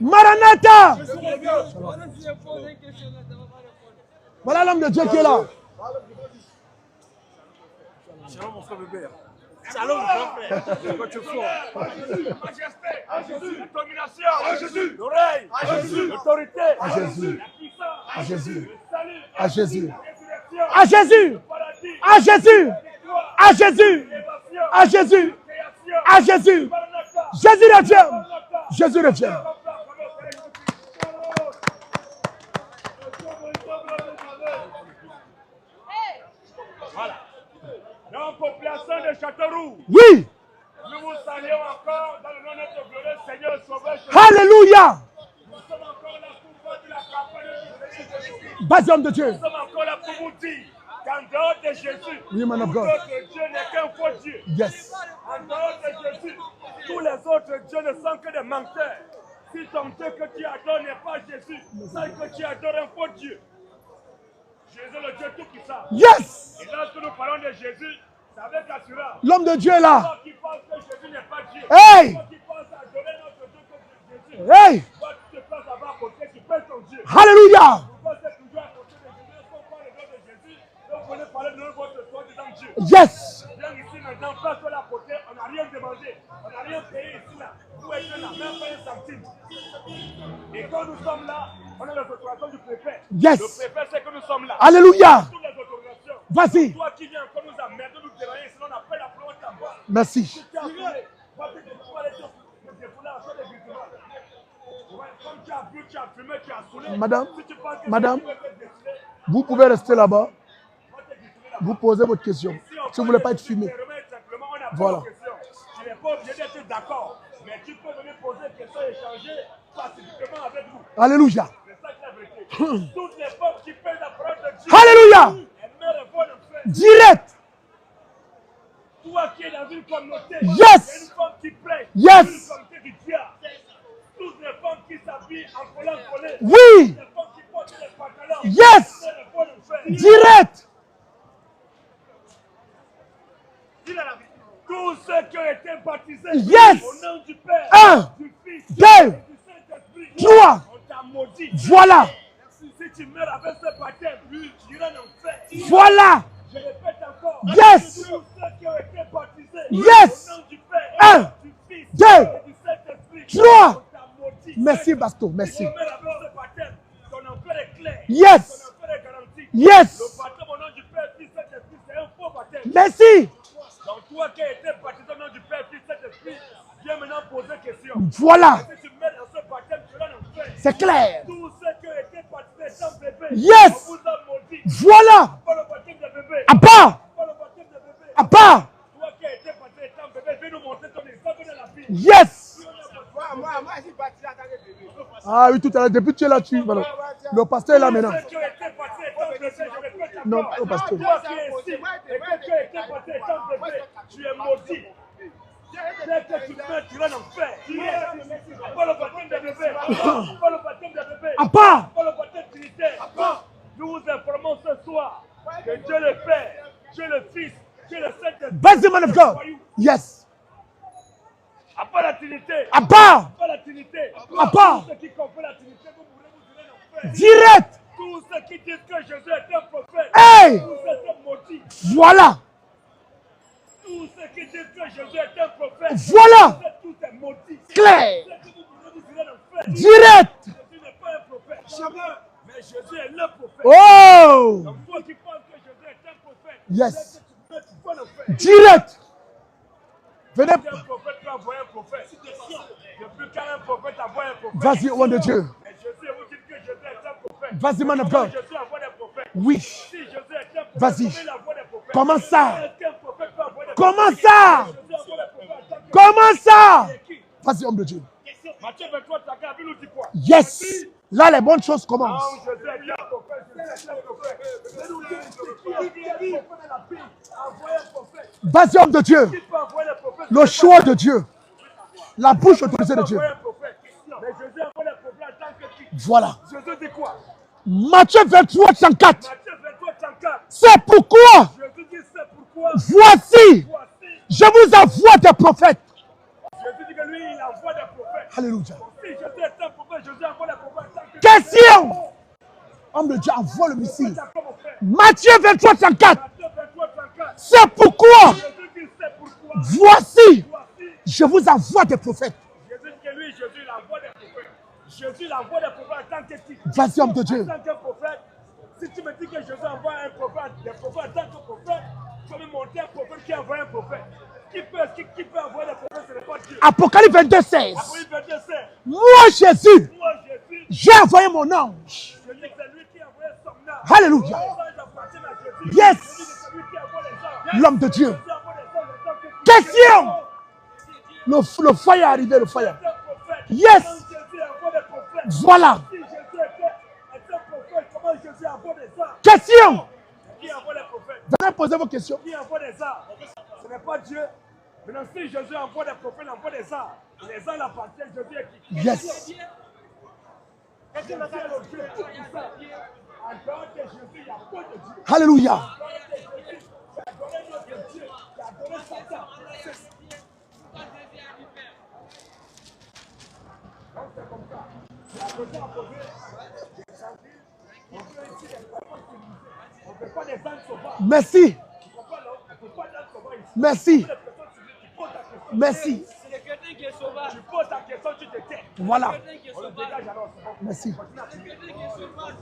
Maranatha. Voilà l'homme de Dieu qui est là. Shalom mon frère Bébert. Shalom mon frère. Pourquoi tu es fort? Majesté, à Jésus, la domination, à Jésus, l'oreille, à Jésus, l'autorité, À Jésus. la puissance, À Jésus. le salut, À Jésus. la résurrection, À Jésus. le paradis, À Jésus. À Jésus. l'élévation, À Jésus. la création, À Jésus. Maranatha, Jésus revient. Maranatha. Jésus revient. Voilà. Donc, population de Châteauroux, Oui. nous vous saluons encore dans le nom de notre glorieux Seigneur Sauveur. Alléluia. Nous sommes encore là pour faire de la campagne de Jésus. Vas-y, homme de Dieu. Nous sommes encore là pour vous dire qu'en dehors de Jésus, Oui, man of God. notre Dieu n'est qu'un faux Dieu. Yes. En dehors de Jésus, tous les autres dieux ne sont que des menteurs. Si ton Dieu que tu adores n'est pas Jésus, c'est que tu adores un faux Dieu. Jésus, le Dieu tout-puissant. Yes. Et lorsque nous parlons de Jésus, c'est avec assurance. L'homme de Dieu est là. Toi qui penses que Jésus n'est pas Dieu, Hey. toi qui penses adorer notre Dieu que Jésus, Hey. toi tu te passes à bas côté, tu perds ton Dieu. Alléluia. Vous passez toujours à côté de Jésus, lorsqu'on parle de Jésus, donc vous voulez parler de votre soi devant Dieu. Yes. Viens ici maintenant, place-toi là à côté, on n'a rien demandé, on n'a rien payé ici là. Vous êtes là, même pas un centime. Et quand nous sommes là, on a l'autorisation du préfet. Yes. Le préfet sait que nous sommes là. Alléluia. Toutes les autorisations. Vas-y. Toi qui viens encore nous emmerder, nous dérailler, sinon on appelle la parole de ta voix. Merci. Si tu as appelé, va te défouler, te défouler en fait des musulmans. Ouais, comme tu as bu, tu as fumé, tu as saoulé. Madame, Si tu penses que madame, tu veux te défouler, vous pouvez rester là-bas. va te défouler là. Vous posez votre question. Si vous ne voulez pas être filmé. Voilà. Tu n'es pas obligé d'être d'accord, mais tu peux venir poser des questions et échanger pacifiquement avec nous. Alléluia. C'est ça qui est la vérité. Toutes les femmes qui pèsent la parole de Dieu, Alléluia. elles meurent au fond de fer. Direct. Toi qui es dans une communauté, Yes. il y a une femme qui prêche, Yes. une communauté du diable. Toutes les femmes qui s'habillent en collant collé, Oui. les femmes qui portent les pantalons, Yes. elles meurent au fond de fer. Direct. Dis la vérité. Tous ceux qui ont été baptisés Yes. au nom du Père, Un. du Fils, Deux. et du Saint-Esprit, Trois. on t'a maudit. Voilà. Si tu meurs avec ce baptême, tu iras en enfer. Voilà. Je répète encore. Yes. Tous ceux qui ont été baptisés Yes. au nom du Père, Un. du Fils, Deux. et du Saint-Esprit, Trois. on t'a maudit. Merci, Basto. Merci. Si tu meurs avec ce baptême, ton enfer est clair. Yes. Ton enfer est garanti. Yes. Le baptême au nom du Père, Fils, Saint-Esprit, c'est un faux baptême. Merci. Donc toi qui as été baptisé au nom du Père, Fils, Saint-Esprit, viens maintenant poser question. Voilà. Si tu mets dans ce baptême, tu vas en enfer. C'est clair. Tous ceux qui ont été baptisés sans bébé, Yes. on vous a maudit. Voilà. Pas le baptême de bébé. À part. Pas le baptême de bébé. À part. Toi qui as été baptisé sans bébé, viens nous montrer ton exemple dans la Bible. Yes. Moi, je suis baptisé en tant que bébé. Ah oui, tout à l'heure. Depuis que tu es là, tu. Voilà. Le pasteur est là maintenant. Tous ceux qui ont été baptisés sans bébé, je répète encore. Non, au pasteur. Toi qui es ici et que tu as été baptisé sans bébé, tu es maudit. Dès que tu meurs, tu vas en enfer. Pas le baptême de bébé. Pas le baptême de bébé. À part. Pas le baptême trinitaire. Nous vous informons ce soir que Dieu le Père, Dieu le Fils, Dieu le Saint-Esprit. Vas-y, man of God. Yes. À part la Trinité. À part. Pas la Trinité. À part. Tous ceux qui comprennent la Trinité, vous irez en enfer. Direct. Tous ceux qui disent que Jésus est un prophète. Hey. Tous ceux qui sont maudits. Voilà. Tous ceux qui disent que Jésus est un prophète. Voilà. Tous ces maudits. Clair. Ceux que vous irez en enfer. Direct. Jésus n'est pas un prophète. Mais Jésus est le prophète. Oh. Donc toi qui penses que Jésus est un prophète. Yes. dès que tu vas en enfer. Direct. Venez. Un prophète peut envoyer un prophète. Depuis quand un prophète envoie un prophète. Vas-y, homme de Dieu. Mais Jésus, vous dites que Jésus est un prophète. Vas-y, man of God. Jésus envoie des prophètes. Oui. Si Jésus est un prophète, Vas-y. comment il envoie des prophètes? Comment ça? Est-ce qu'un prophète peut envoyer des Comment prophètes? ça? Jésus envoie des prophètes en tant que- Comment ça? C'est qui? Vas-y, homme de Dieu. Matthieu 23, ta Bible nous dit quoi? Yes. Là, les bonnes choses Non, commencent. Jésus est un prophète. Jésus est un prophète. Mais nous disons, c'est qui a dit un prophète dans la Bible? Envoyer un prophète. Vas-y, homme de Dieu. Qui peut envoyer des prophètes? Le choix de Dieu. La bouche autorisée de Dieu. Envoyer un prophète. Mais Jésus envoie des prophètes en tant que qui? Voilà. Jésus dit quoi? Matthieu 23, 104. Matthieu 23, 34. C'est pourquoi, Jésus dit c'est pourquoi. voici, Voici. je vous envoie des prophètes. Jésus dit que lui, il envoie des prophètes. Alléluia. Si Jésus est un prophète, Jésus envoie des prophètes. Question. Homme de Dieu envoie le missile. D'accord, mon frère. Matthieu 23, 34. Matthieu 23, 34. C'est pourquoi, Jésus dit, c'est pourquoi. voici, Voici, je vous envoie des prophètes. Jésus dit que lui, Jésus, il envoie des prophètes. Jésus, il envoie des prophètes en tant que qui? Vas-y, homme de Dieu. En tant que prophète. Si tu me dis que Jésus envoie un prophète, des prophètes en tant que prophète, tu peux me montrer un prophète qui envoie un prophète. Qui peut envoyer des prophètes, ce n'est pas Dieu. Apocalypse 22, 16. Après, il veut dire, c'est Moi, Jésus, moi, Jésus. j'ai envoyé mon ange. Je dis que c'est lui qui a envoyé son âme. Alléluia. Les anges appartiennent à Jésus. Yes. Je dis que c'est lui qui envoie les anges. L'homme de Dieu. Jésus envoie les anges en tant que Question. Le fire est arrivé, le fire. Yes. Comment Jésus envoie des prophètes? Voilà. Si Jésus était un prophète, comment Jésus envoie des anges? Question. Qui envoie les prophètes? Vous allez poser vos questions. Qui envoie des anges? Ce n'est pas Dieu. Maintenant, si Jésus envoie des prophètes, il envoie des anges. Les anges appartiennent, Jésus est qui? Yes. Jésus est le Dieu tout puissant. En dehors de Jésus, il n'y a pas de Dieu. Alléluia. En dehors de Jésus, il a donné notre Dieu, il a donné Satan. Donc c'est comme ça. La question à poser, j'ai senti, on peut ici les personnes civilisées. On ne fait pas des ânes sauvages. Merci. On ne fait pas d'ânes sauvages ici. Merci. Les personnes civilisées, tu poses ta question. Merci. C'est quelqu'un qui est sauvage. Tu poses ta question, tu te tais. Voilà. Quelqu'un qui est On le sauvage. dégage alors, c'est bon. Merci.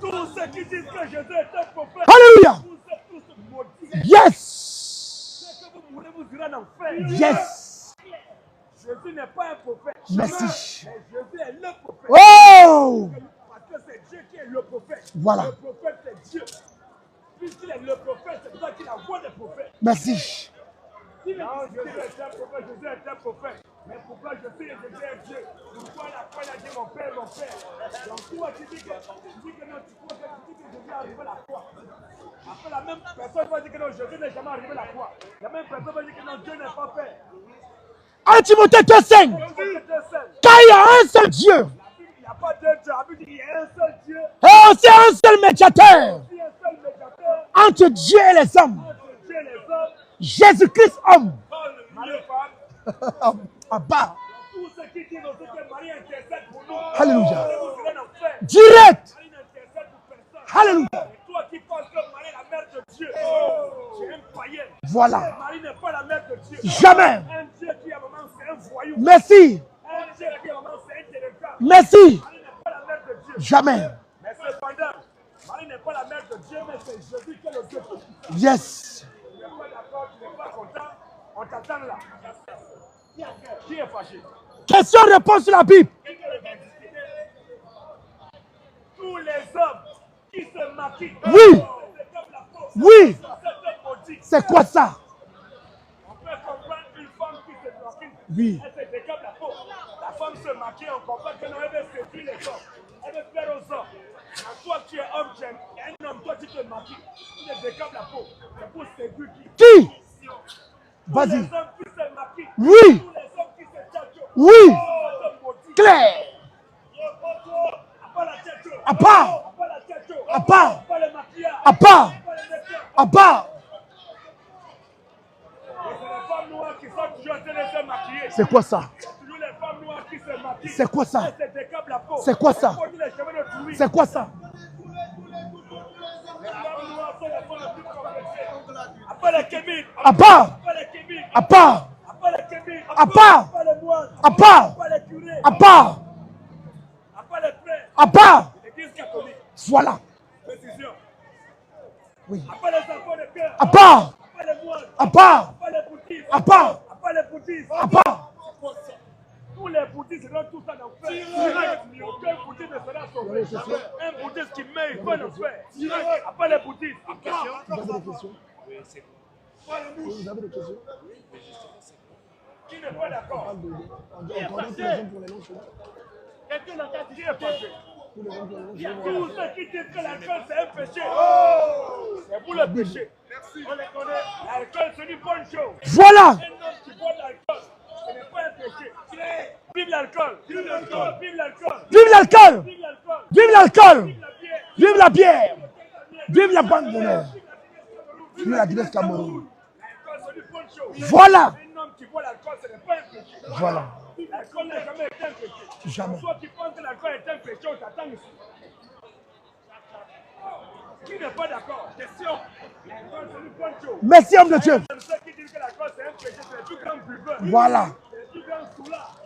Tous ceux qui disent que Jésus est un prophète, Alléluia. vous êtes tous maudits. Yes. Que vous mourrez, vous irez en enfer. Yes. Jésus n'est pas un prophète. Merci. Mais Jésus est le prophète. Oh. Parce que c'est Dieu qui est le prophète. Voilà. Le prophète, c'est Dieu. Puisqu'il est le prophète, c'est pour ça qu'il envoie des prophètes. Merci. Non, Jésus est un prophète, Jésus est un prophète. Mais pourquoi je suis Jésus est Dieu? Pourquoi la croix a dit mon Père, mon Père? Donc toi, tu dis que non, tu crois que tu dis que Jésus est arrivé à la croix. Après, la même personne va dire que non, Jésus n'est jamais arrivé à la croix. La même personne va dire que non, Dieu n'est pas Père. 1 Timothée 2,5. Car il y a un seul Dieu. Il n'y a pas deux dieux. La Bible dit qu'il y a un seul Dieu. Et aussi un seul médiateur Il y a un seul médiateur entre Dieu et les hommes. entre Dieu et les hommes. Jésus-Christ, homme. Marie et femme. Abba. Tous ceux qui disent aussi que Marie intercède pour nous. Alléluia. Vous irez en enfer. Direct. Marie n'intercède pour personne. Alléluia. Et toi qui penses que Marie est la mère de Dieu, tu es un païen. Voilà. Marie n'est pas la mère de Dieu. Jamais. Un Dieu qui, à un moment, c'est un voyou. Merci. Un Dieu qui, à un moment, c'est un délinquant. Merci. Marie n'est pas la mère de Dieu. Jamais. Mais cependant, Marie n'est pas la mère de Dieu, mais c'est Jésus qui est le Dieu tout-puissant. Yes. Tu n'es pas d'accord, tu n'es pas content, on t'attend là. Qui est fâché? Question-réponse sur la Bible. Tous les hommes qui se maquillent. Oui. C'est comme la peau. Oui. C'est un maudit. C'est quoi ça? On peut comprendre une femme qui se maquille. Oui. Elle se décape la peau. La femme se maquille, on comprend que non, elle veut séduire les hommes. Elle veut plaire aux hommes. Mais toi, tu es homme, tu es un homme, toi, tu te maquilles. Tu te décapes la peau. C'est pour séduire qui? Qui? Tous les Vas-y. hommes qui se maquillent. Oui. Tous les hommes qui se tchatchent. Oui. C'est un maudit. Claire. Pas la tchatcho. À part. Pas la tchatcho. À part. Pas le maquillage. À part. Pas les make-up. À part. Et c'est les femmes noires qui sont toujours en train de se maquiller. C'est quoi ça? Toujours les femmes noires qui se maquillent. C'est quoi ça? Elles se décapent la peau. C'est quoi ça? Elles portent les cheveux de touris. C'est quoi ça? Les femmes noires sont les femmes les plus complexées. Après les kémines. À part. Après les kémines. À part. Après les kémines. À part. Après les moines. À part. Après les curés. À part. Après les frères. À part. L'église catholique. Voilà. Précision. Oui. Après les enfants de cœur. À part. Après les moines. À part. Après les bouddhistes. À part. Après les bouddhistes. À part. Tous les bouddhistes seront tous en enfer. Aucun bouddhiste ne sera sauvé. Un bouddhiste qui meurt, il va en enfer. Après les bouddhistes. Vous avez des questions? Vous avez des questions? Qui n'est pas d'accord? On connaît tous les hommes pour les longs cheveux. Quelqu'un n'a qu'à dire fâché. Tous les hommes pour les longs Il y a cheveux. tous ceux qui disent que l'alcool c'est un péché. C'est vous le péché. On les connaît. L'alcool c'est une bonne chose. Voilà. Un homme qui boit de l'alcool, ce n'est pas un péché. Vive l'alcool. Vive l'alcool. Vive l'alcool. Vive l'alcool. Vive l'alcool. Vive l'alcool. Vive la bière. Vive la bière. Vive la banque d'honneur. Vive la Guinée Cameroun. L'alcool c'est une bonne chose. Voilà. Un homme qui boit l'alcool, ce n'est pas un péché. Voilà. L'alcool n'a jamais été un péché. Jamais. Toi qui penses que l'alcool est un péché, on t'attend ici. Qui n'est pas d'accord? Question. L'alcool, c'est une bonne chose. Merci, homme de Dieu. Ceux qui disent que l'alcool, c'est un péché, c'est les plus grands buveurs. Voilà. C'est les plus grands soulards.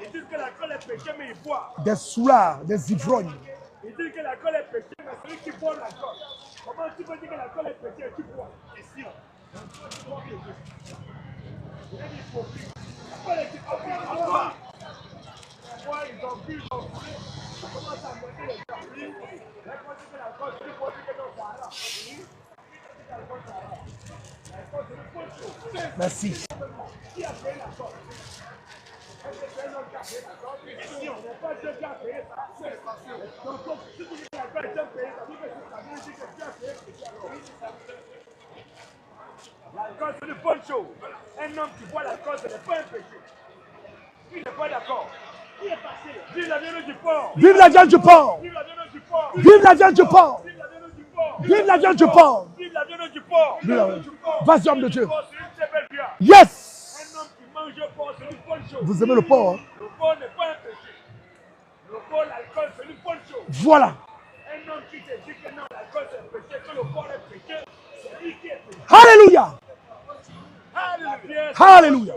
Ils disent que l'alcool est péché, mais ils boivent. Des soulards, des ivrognes. Ils disent que l'alcool est péché, mais celui qui boit l'alcool. Comment tu peux dire que l'alcool est péché et tu bois? Question. C'est une hypocrite. L'alcool est hypocrite. Moi, ils ont vu, ils ont vu. Ils commencent à monter les gens. Là, quand tu fais l'alcool, tu peux dire que non, c'est haram. L'alcool, c'est haram. L'alcool, c'est une bonne chose. Merci. Qui a créé l'alcool? Est-ce que c'est un homme qui a créé l'alcool? Question. Ce n'est pas Dieu qui a créé ça. Donc, si tu dis que l'alcool est un péché, ça veut dire que Dieu a créé péché. L'alcool, c'est une bonne chose. Un homme qui boit l'alcool, ce n'est pas un péché. Qui n'est pas d'accord? Qui est passé? Vive la viande du porc! Vive la viande du porc! Vive la viande du porc! Vive la viande du porc! Vive la viande du porc! Vive la viande du porc! Vive la viande du porc! Vive la viande du porc! Vas-y, homme de Dieu. Le porc, c'est une très belle viande. Yes! Un homme qui mange le porc, c'est une bonne chose. Vous aimez le porc, hein? Le porc n'est pas un péché. Le porc, l'alcool, c'est une bonne chose. Voilà. Un homme qui te dit que non, l'alcool c'est un péché, que le porc est péché, c'est lui qui est péché. Alléluia. Alléluia. Alléluia.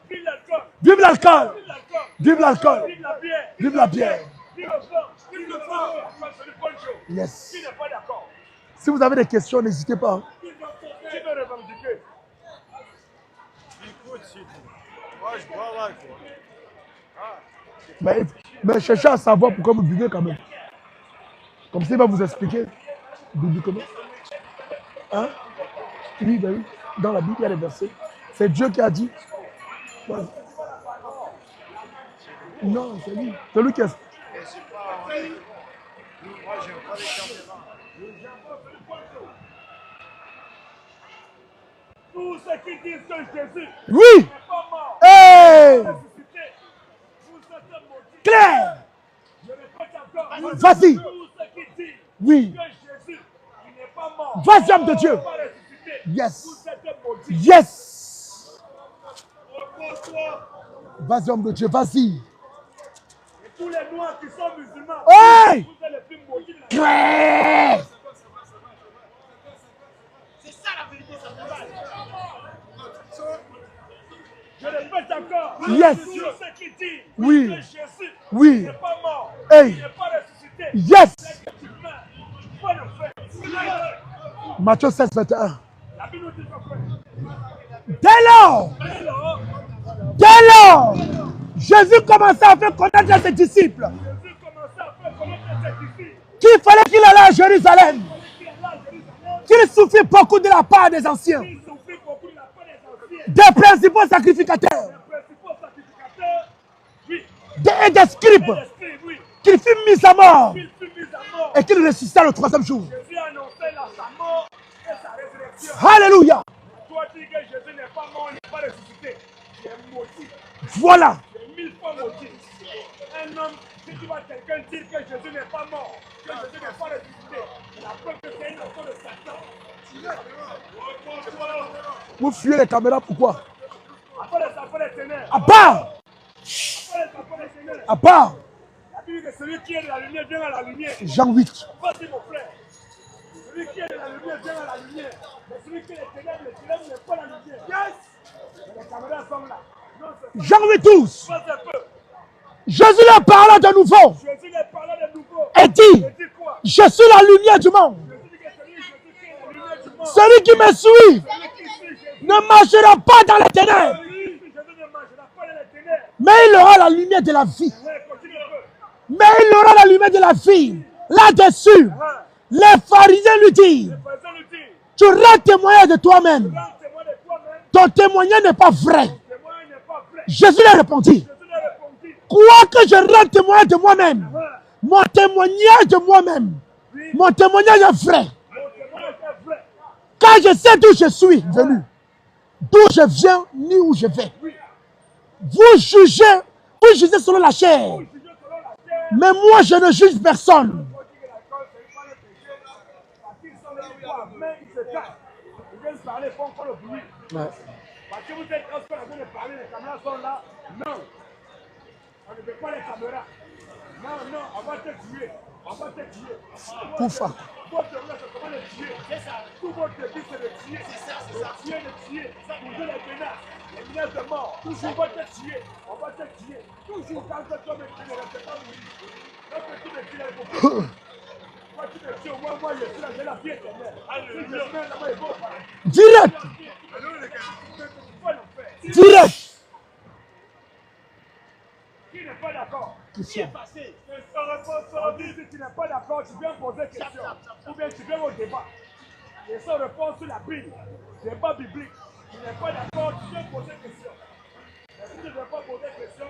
Vive l'alcool. Vive l'alcool. Vive l'alcool. Vive l'alcool. Vive la bière. Vive la bière. Vive le porc. Vive le porc. L'alcool, c'est une bonne chose. Yes. Qui n'est pas d'accord? Si vous avez des questions, n'hésitez pas. Hein. Qui veut revendiquer? Écoute, c'est tout. Moi, je bois là, quoi. Mais cherchez à savoir pourquoi vous buvez quand même. Comme ça, il va vous expliquer bibliquement. Hein? Oui, ben oui. Dans la Bible, il y a des versets. C'est Dieu qui a dit. Ouais. Non, c'est lui. C'est lui qui est. Mais c'est pas en ligne. Moi, j'aime pas les caméras. Tous ceux qui disent que Jésus Oui! n'est pas mort, Hey! ressuscité, vous êtes maudits. Claire! Je répète encore. Vas-y. Tous ceux qui disent Oui. que Jésus il n'est pas mort, Vas-y, homme de Dieu. pas ressuscité, Yes. vous êtes maudits. Yes! Repose-toi. Vas-y, homme de Dieu, vas-y. Et tous les noirs qui sont musulmans, Hey! vous êtes les plus maudits de la Claire! C'est ça la vérité, ça fait mal. Je répète encore. Yes. Tous ceux qui disent Oui. que Jésus Oui. n'est pas mort, Hey. il n'est pas ressuscité. Yes! C'est que tu meurs. Pas de frère. Matthieu 16, 21. La Bible nous dit son frère. Dès lors, Alors, Jésus commençait à faire connaître à ses disciples Jésus commençait à faire connaître ses disciples qu'il fallait qu'il allait à Jérusalem, qui est là à Jérusalem, qu'il souffrit beaucoup de la part des anciens, qui souffrit beaucoup de la part des anciens, des principaux sacrificateurs des principaux sacrificateurs, oui, et des scribes, l'esprit, oui, qu'il fut mis à mort qu'il fut mis à mort. et qu'il ressuscita le troisième jour. Jésus a annoncé sa mort et sa résurrection. Alléluia. Toi, dis que Jésus n'est pas mort, il n'est pas ressuscité. Tu es maudit. Voilà. Tu es 1000 fois maudit. Un homme, si tu vois quelqu'un dire que Jésus n'est pas mort, que Jésus n'est pas ressuscité, c'est la preuve que c'est une enfant de Satan. Vous fuyez les caméras, pourquoi? Après les enfants des ténèbres. À part. Après les enfants des ténèbres. À part. La Bible dit que celui qui est de la lumière vient à la lumière. Jean 8. Vas-y mon frère. Celui qui est de la lumière vient à la lumière. Mais celui qui est des ténèbres, les ténèbres n'est pas la lumière. Yes! Les caméras sont là. Non, c'est Jean 8, 12. pas un peu. Jésus leur parla de nouveau Jésus les parla de nouveau. et dit, Il dit quoi? je suis la lumière du monde. Jésus dit que celui qui est la lumière du monde. Celui qui me suit Celui qui suit Jésus. ne marchera pas dans les ténèbres, Celui qui suit Jésus ne marchera pas dans les ténèbres. mais il aura la lumière de la vie. Ouais, continue un peu. Mais il aura la lumière de la vie. Là-dessus, Ah, les pharisiens lui disent, les personnes lui disent, tu rends témoignage de toi-même. rends témoin de toi-même. Ton témoignage n'est pas vrai. Témoin n'est pas vrai. Jésus leur répondit, Jésus lui a répondu. quoi que je rende témoignage de moi-même, Ah, mon témoignage de moi-même, oui, mon témoignage est vrai. mon témoignage est vrai. Car je sais d'où je suis venu, d'où je viens, ni où je vais. Oui, Vous jugez selon la chair, vous jugez selon la chair. mais moi je ne juge personne. On dit que l'alcool, c'est pas le péché. Parce qu'ils sont là, ils boivent, mais ils se cachent. Ils viennent parler, ils font encore le bruit. Parce que vous êtes en train de parler, les caméras sont là. Non. On ne veut pas les caméras. Non, non, on va te tuer. On va te tuer. Koufa. Votre rôle, c'est comment les tuer. Tout votre vie, c'est de tuer. De tuer, de tuer. Bouger les menaces. Les menaces de mort. Toujours, on va te tuer. On va te tuer. Toujours, quand toi me tues, ne reste pas mourir. Lorsque tu me tues, il faut que moi, tu me tues, moi, je suis là, j'ai la vie éternelle. Si je meurs là-bas, il faut pas. Direct. Direct. Direct. Qui n'est pas d'accord? Question. Si tu n'es pas d'accord, tu viens poser question. Ou bien tu viens au débat. Et sans réponse sur la Bible, débat biblique. Tu n'es pas d'accord, tu viens poser question. Mais si tu ne veux pas poser question,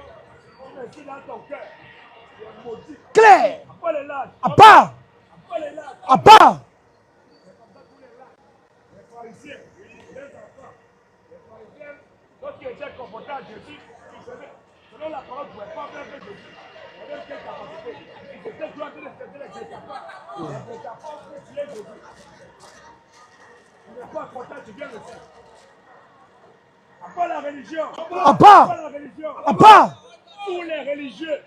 tu me dis dans ton cœur. Tu es maudit. Claire. Pas les lages. À part. Pas les lages. À part. C'est comme ça tous les lages. Les pharisiens, les enfants. Les pharisiens, lorsqu'ils étaient confrontés à Jésus, ils savaient. Selon la parole, vous ne pouvez pas faire que Jésus. Il y avait quelle capacité. Ils étaient droits de les faire les capables. Les capables de tuer Jésus. Tu n'es pas content, tu viens le faire. À part la religion. À part. La religion. À part. Tous les religieux.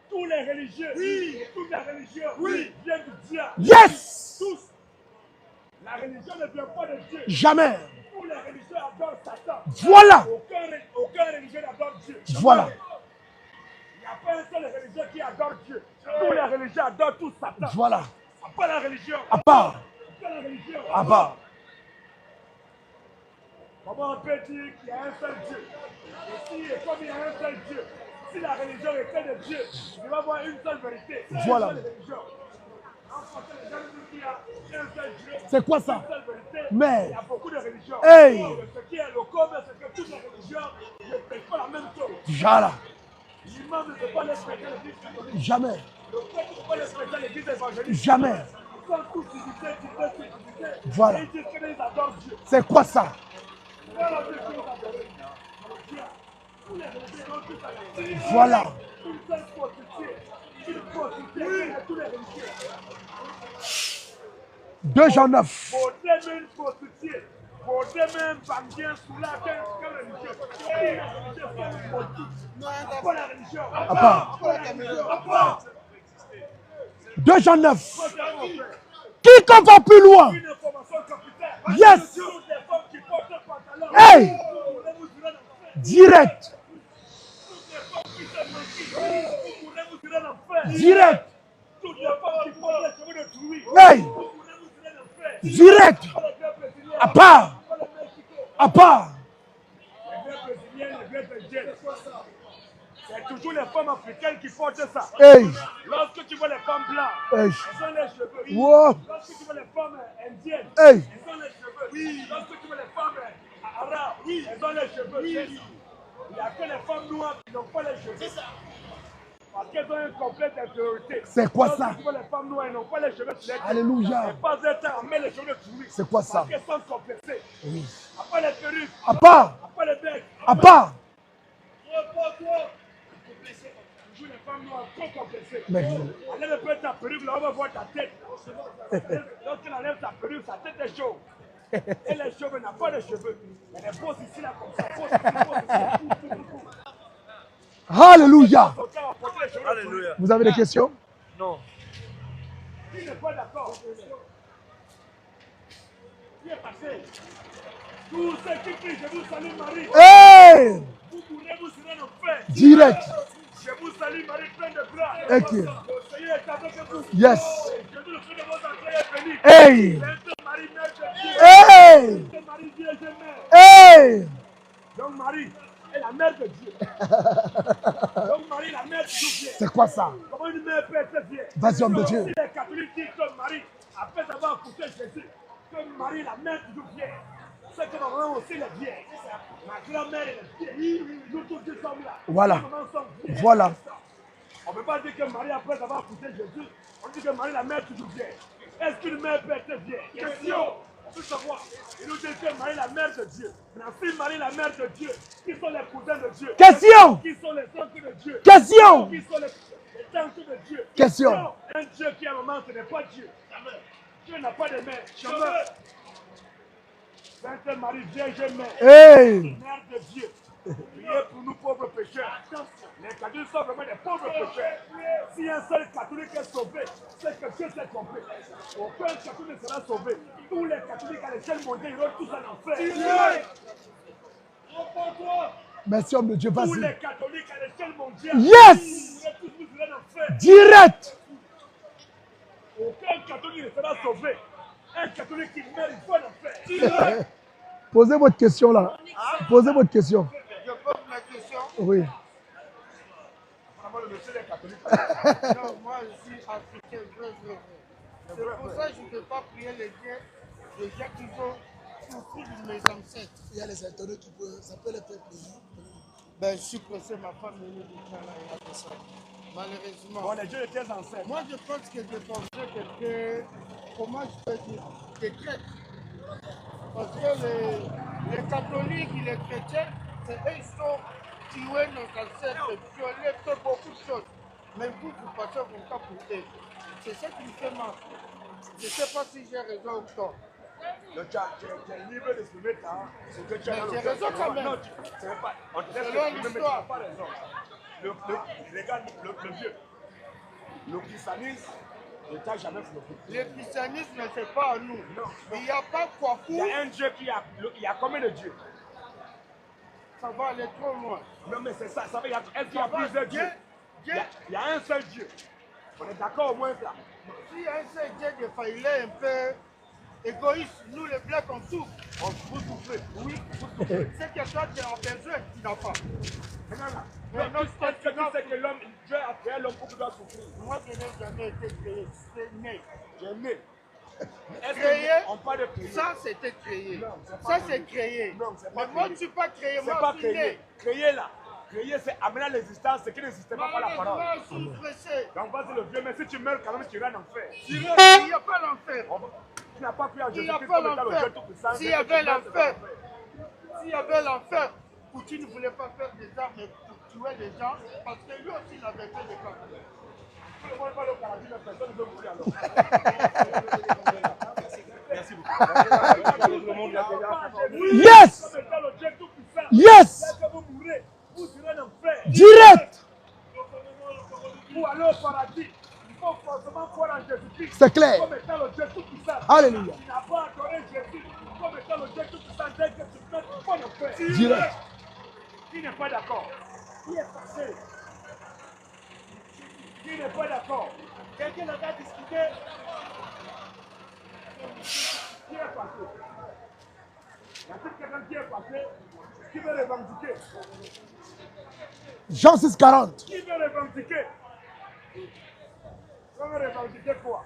Tous les religieux. Oui. Toutes les religions. Oui. Viennent du diable. Yes. Tous. La religion ne vient pas de Dieu. Jamais. Tous les religieux adorent Satan. Voilà. Aucun religieux n'adore Dieu. Voilà. Il n'y a pas un seul religieux qui adore Dieu. Tous les religieux adorent tous Satan. Voilà. À part la religion. À part. À part la religion. À part. Comment on peut dire qu'il y a un seul Dieu? Et comme il y a un seul Dieu, si la religion était de Dieu, il va y avoir une seule vérité. Voilà. Une seule religion. En français, les gens disent qu'il y a un seul Dieu. C'est quoi ça? Une seule vérité. Mais. Il y a beaucoup de religions. Hey. Ce qui est le commun, c'est que toutes les religions ne prêchent pas la même chose. Voilà. L'imam ne peut pas les prêcher l'église catholique. Jamais. Le prêtre ne peut pas les prêcher l'église évangélique. Jamais. Ils sont tous divisés, divisés. Voilà. Et ils disent qu'ils adorent Dieu. C'est quoi ça? Voilà. 2 Jean 9. À part. 2 Jean 9. Quiconque va plus loin. Yes. Hey. Direct. Direct. Hey. Direct. À part. À part. C'est toujours les femmes africaines qui portent ça. Hey. Lorsque tu vois les femmes blanches, Hey. elles ont les cheveux. Wow. Lorsque tu vois les femmes indiennes, Hey. elles ont les cheveux. Oui. Lorsque tu vois les femmes arabes, elles ont les cheveux. Oui. Il n'y a que les femmes noires qui n'ont pas les cheveux. C'est ça. Parce qu'elles ont un complexe d'infériorité. C'est quoi Lorsque ça? tu vois les femmes noires, elles n'ont pas les cheveux sur les têtes. Alléluia. Elles passent leur temps à mettre les cheveux sur lui. C'est quoi ça? Parce qu'elles sont complexées. Oui. Après les perruques, À part. après les becs. À part. Toujours les femmes noires trop complexées. Mais. Enlève un peu ta perruque, là on va voir ta tête. Lorsqu'elle enlève ta perruque, sa tête est chauve. Et les cheveux n'a pas de cheveux. Elle est pose ici, là, comme ça. Pose ici. Alléluia. Alléluia. Vous avez des questions? Non. Qui n'est pas d'accord? Qui est passé? Tous ceux qui crient, je vous salue Marie. Hey. Vous mourrez, vous serez en paix. Direct. Je vous salue Marie, pleine de grâce. Ok. Le Seigneur est avec vous. Yes. Jésus, le fruit de vos entrailles est béni. Hey. Sainte Marie, Mère de Dieu. Hey. Sainte Marie, Vierge Mère. Hey. Donc Marie est la mère de Dieu. Donc Marie, la mère toujours vierge. C'est quoi ça? Comment une mère peut être vierge? Vas-y, homme de Dieu. Si les catholiques disent que Marie, après avoir accouché Jésus, que Marie, la mère toujours vierge, c'est que maman aussi est vierge. Ma grand-mère est vierge. Nous tous qui sommes là. Voilà. Nos mamans sont vierges. Voilà. On ne peut pas dire que Marie, après avoir accouché Jésus, on dit que Marie, la mère toujours vierge. Est-ce qu'une mère peut être vierge? Question. On peut savoir. Il nous dit que Marie, la mère de Dieu. Maintenant, si Marie, la mère de Dieu, qui sont les cousins de Dieu? Question. Qui sont les oncles de Dieu? Question. Qui sont les tantes de Dieu? Question. Non, un Dieu qui a maman, ce n'est pas Dieu. Dieu n'a pas de mère. Sainte Marie, Vierge Mère. Hey. Mère de Dieu. Priez pour nous pauvres pécheurs. Les catholiques sont vraiment des pauvres pécheurs. Si un seul catholique est sauvé, c'est que Dieu s'est trompé. Aucun catholique ne sera sauvé. Tous les catholiques à l'échelle mondiale iront tous en enfer. Merci, homme de Dieu, Tous vas-y. les catholiques à l'échelle mondiale Yes! iront tous en enfer. Direct. Aucun catholique ne sera sauvé. Un catholique qui meurt, il faut en enfer. Posez votre question là. Posez votre question. Je pose ma question. Oui. Vraiment, le monsieur est catholique. Non, moi je suis africain, vrai. C'est pour ça que je ne peux pas prier les dieux des gens qui ont souffert de mes ancêtres. Il y a les internautes qui peuvent, ça peut les faire plaisir. Ben, je suis pressé, ma femme est née du Ghana et a fait ça. Malheureusement. Bon, les dieux de tes ancêtres. Moi, je pense que je pensais que, comment je peux dire, des traîtres. Parce que les catholiques et les chrétiens, c'est eux qui sont tués nos ancêtres, violés, fait beaucoup de choses. Mais vous passez votre temps pour eux. C'est ça qui me fait mal. Je ne sais pas si j'ai raison ou pas. Tu es libre d'exprimer ce que tu as dans le J'ai cœur. raison quand même. Non, tu ne sais pas. On te laisse Selon exprimer, mais tu n'as l'histoire. pas raison. Regarde le vieux. Le christianisme ne t'a jamais floppé. Le christianisme ne fait pas à nous. Il n'y a pas quoi Il y a un Dieu qui a... Il y a combien de dieux? Ça va aller trop loin. Non, mais c'est ça. Ça veut dire qu'il y a plusieurs dieux. Il y a un seul Dieu. On est d'accord au moins là. Si un seul Dieu de faille, il est un peu égoïste, nous les Blancs on souffre. Vous souffrez. Oui, c'est que toi tu as besoin, tu n'as pas. Mais non, est-ce que tu sais que l'homme, Dieu a créé l'homme pour qu'il doit souffrir? Moi je n'ai jamais été créé, c'est né. J'ai né. Est-ce Créé, qu'on parle de créer? ça c'était créé. Non, c'est pas Ça c'est créé. Non, c'est pas Mais moi créé. je ne suis pas créé, C'est moi pas je suis créer. né. Créer là. Créer, c'est amener à l'existence ce qui n'existait pas par la parole. Malheureusement, je suis pressé. Donc vas-y le vieux, mais si tu meurs quand même, tu iras en enfer. Il n'y a pas l'enfer. Tu n'as pas cru en Il n'y a Jésus-Christ pas comme étant le Dieu l'enfer. Tout-Puissant. S'il y avait l'enfer, s'il y avait l'enfer, Poutine ne voulait pas faire des armes pour tuer les gens parce que lui aussi il avait fait des camps. Tout le monde parle au paradis, mais personne ne veut mourir alors. Merci beaucoup. Yes! Comme étant le Dieu Tout-Puissant. Yes! Dès que vous mourrez, vous irez en enfer. Direct! Pour aller au paradis, il faut forcément croire en Jésus-Christ. C'est clair. Comme étant le Dieu Tout-Puissant. Alléluia. Tu n'as pas adoré Jésus comme étant le Dieu Tout-Puissant dès que tu fais du bon enfer. Direct. Qui n'est pas d'accord? Qui est passé? Qui n'est pas d'accord? Quelqu'un n'a pas discuté? Qui est passé? Y a-t-il quelqu'un qui est passé? Qui veut revendiquer? Jean 6,40. Qui veut revendiquer? On veut revendiquer quoi?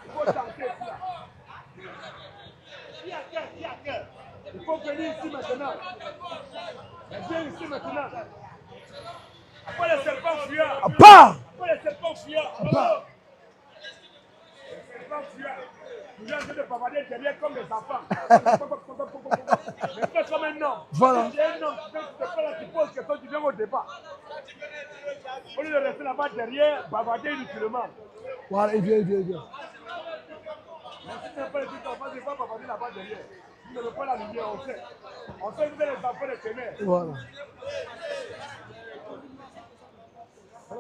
Il faut tenter cela. Qui a cœur? Qui a cœur? Il faut venir ici maintenant. Mais viens ici maintenant. Pas les serpents fuyards. À part. Pas les serpents fuyards. part. Les serpents fuyards. Nous sommes en train de bavarder derrière comme des enfants. Mais fais comme un homme. Voilà. Si un homme, tu te prends là, tu poses question, tu viens au débat. Au lieu de rester là-bas derrière, bavarder inutilement. Voilà, il vient, il vient, il vient. Mais si tu n'as pas les petits enfants, tu ne vas pas bavarder là-bas derrière. Tu ne veux pas la lumière, on sait. On sait que vous êtes les enfants des ténèbres. Voilà.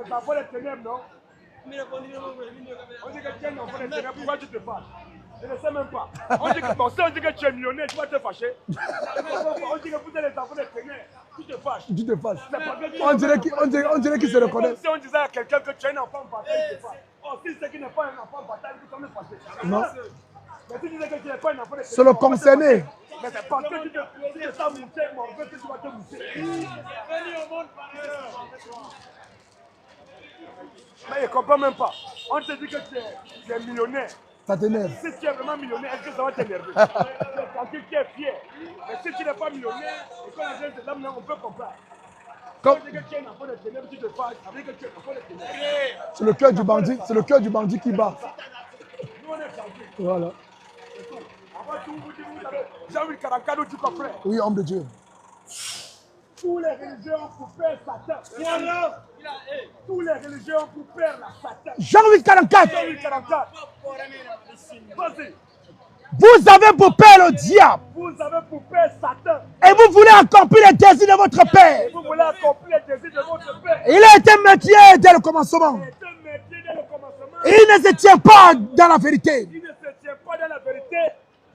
Les enfants des ténèbres, non? On dit que tu es un enfant des ténèbres, pourquoi tu te fâches? Je ne sais même pas. On dit que tu es millionnaire, tu vas te fâcher. On dit que vous êtes les enfants des ténèbres, tu te fâches. Tu te fâches. On dirait qu'il se reconnaît. Comme si on disait à quelqu'un que tu es un enfant bâtard, il te fâche. Oh, si c'est qui n'est pas un enfant bâtard, il peut me fâcher. Non. Mais si tu disais que tu n'es pas un enfant des ténèbres, C'est le concerné. mais c'est parce que tu te sens monter, mon frère, que tu vas te monter. Mais il ne comprend même pas. On te dit que tu es millionnaire. Ça t'énerve. Si tu es vraiment millionnaire, est-ce que ça va t'énerver? C'est parce que tu es fier. Mais si tu n'es pas millionnaire, et quand les gens te l'âme, on peut comprendre. Quand tu dis que tu es un enfant de ténèbres, tu te fâches, ça veut dire que tu es un enfant de ténèbres. C'est le cœur du bandit. C'est le cœur du bandit qui bat. Nous, on est changés. Voilà. C'est tout. Avant tout, vous dites, vous savez, Jean-Louis Carancado, tu comprends? Oui, homme de Dieu. Tous les religieux ont pour père Satan. Voilà. Tous les religieux ont pour père la Satan. Jean 8,44. Jean-Louis Carancado. Vas-y. Vous avez pour père le diable. Vous avez pour père Satan. Et vous voulez accomplir les désirs de votre père. Et vous voulez accomplir les désirs de votre père. Il a été métier dès le commencement. C'est un métier dès le commencement. Il ne se tient pas dans la vérité. Il ne se tient pas dans la vérité.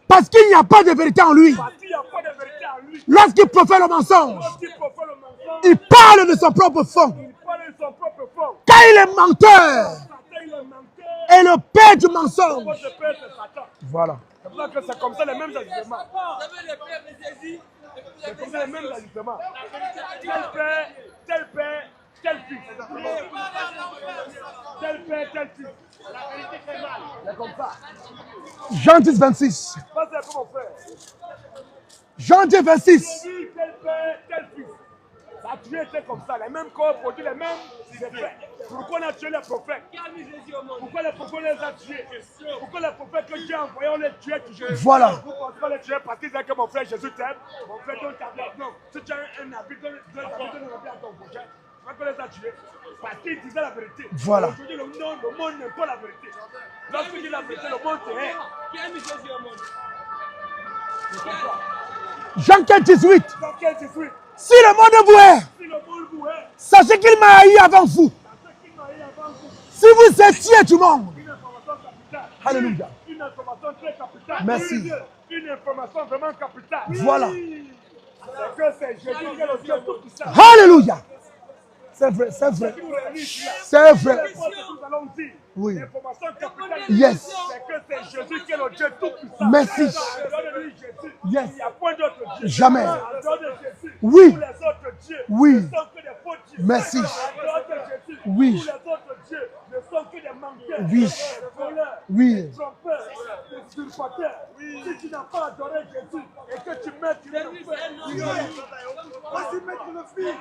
Parce qu'il n'y a pas de vérité en lui. Parce qu'il n'y a pas de vérité en lui. Lorsqu'il profère le mensonge, Lorsqu'il profère le mensonge, il parle de son propre fond. il parle de son propre fond. Car il est menteur. Satan, il est menteur. Et le père du mensonge. Votre père, c'est Satan. Voilà. C'est pour ça que c'est comme ça les mêmes agissements. C'est comme ça les mêmes agissements. Tel père, tel père, tel fils. Tel père, tel fils. La vérité fait mal. C'est comme ça. Jean 10, 26. Ça, c'est comme mon frère. Jean 10, 26. Lui, tel père, tel fils. Ça a toujours été comme ça. Les mêmes corps produisent les mêmes effets. Pourquoi on a tué les prophètes? Pourquoi les prophètes les a tués? Pourquoi les prophètes que Dieu a envoyés, on les tuait toujours? Voilà. Vous pensez qu'on les tuait parce qu'ils disaient que mon frère Jésus t'aime? Mon frère donne ta vie. Non. Si tu as un habit, donne un habit à ton prochain. Pourquoi on les a tués? Parce qu'ils disaient la vérité. Voilà. Aujourd'hui, le monde n'aime pas la vérité. Lorsque tu dis la vérité, le monde te hait. Jean 15, 18. Dans quel Jésus? Si le monde vous hait, Si le monde vous hait, sachez qu'il m'a haï avant vous. c'est ce qui m'a eu avant vous. Si vous étiez du monde. Une information capitale. Alléluia. Une information très capitale. Merci. Une information vraiment capitale. Voilà. C'est que c'est Jésus qui est le Dieu tout-puissant. Alléluia. C'est vrai, c'est vrai. Qui nous réunit ici, là. C'est vrai. C'est ce que nous allons dire. Oui. L'information capitale. Yes. C'est que c'est Jésus qui est le Dieu tout-puissant. Merci. En dehors de lui, Jésus, Yes. il n'y a point d'autre Dieu. Jamais. En dehors de Jésus, Oui. tous les autres dieux Oui. ne sont que des faux dieux. Merci. En dehors de Jésus, Oui. tous les autres dieux ne sont que des menteurs, Oui. des voleurs, Oui. des trompeurs, des usurpateurs. Si tu n'as pas adoré Jésus et que tu mets, tu es le frère. Vas-y, mettre le fils.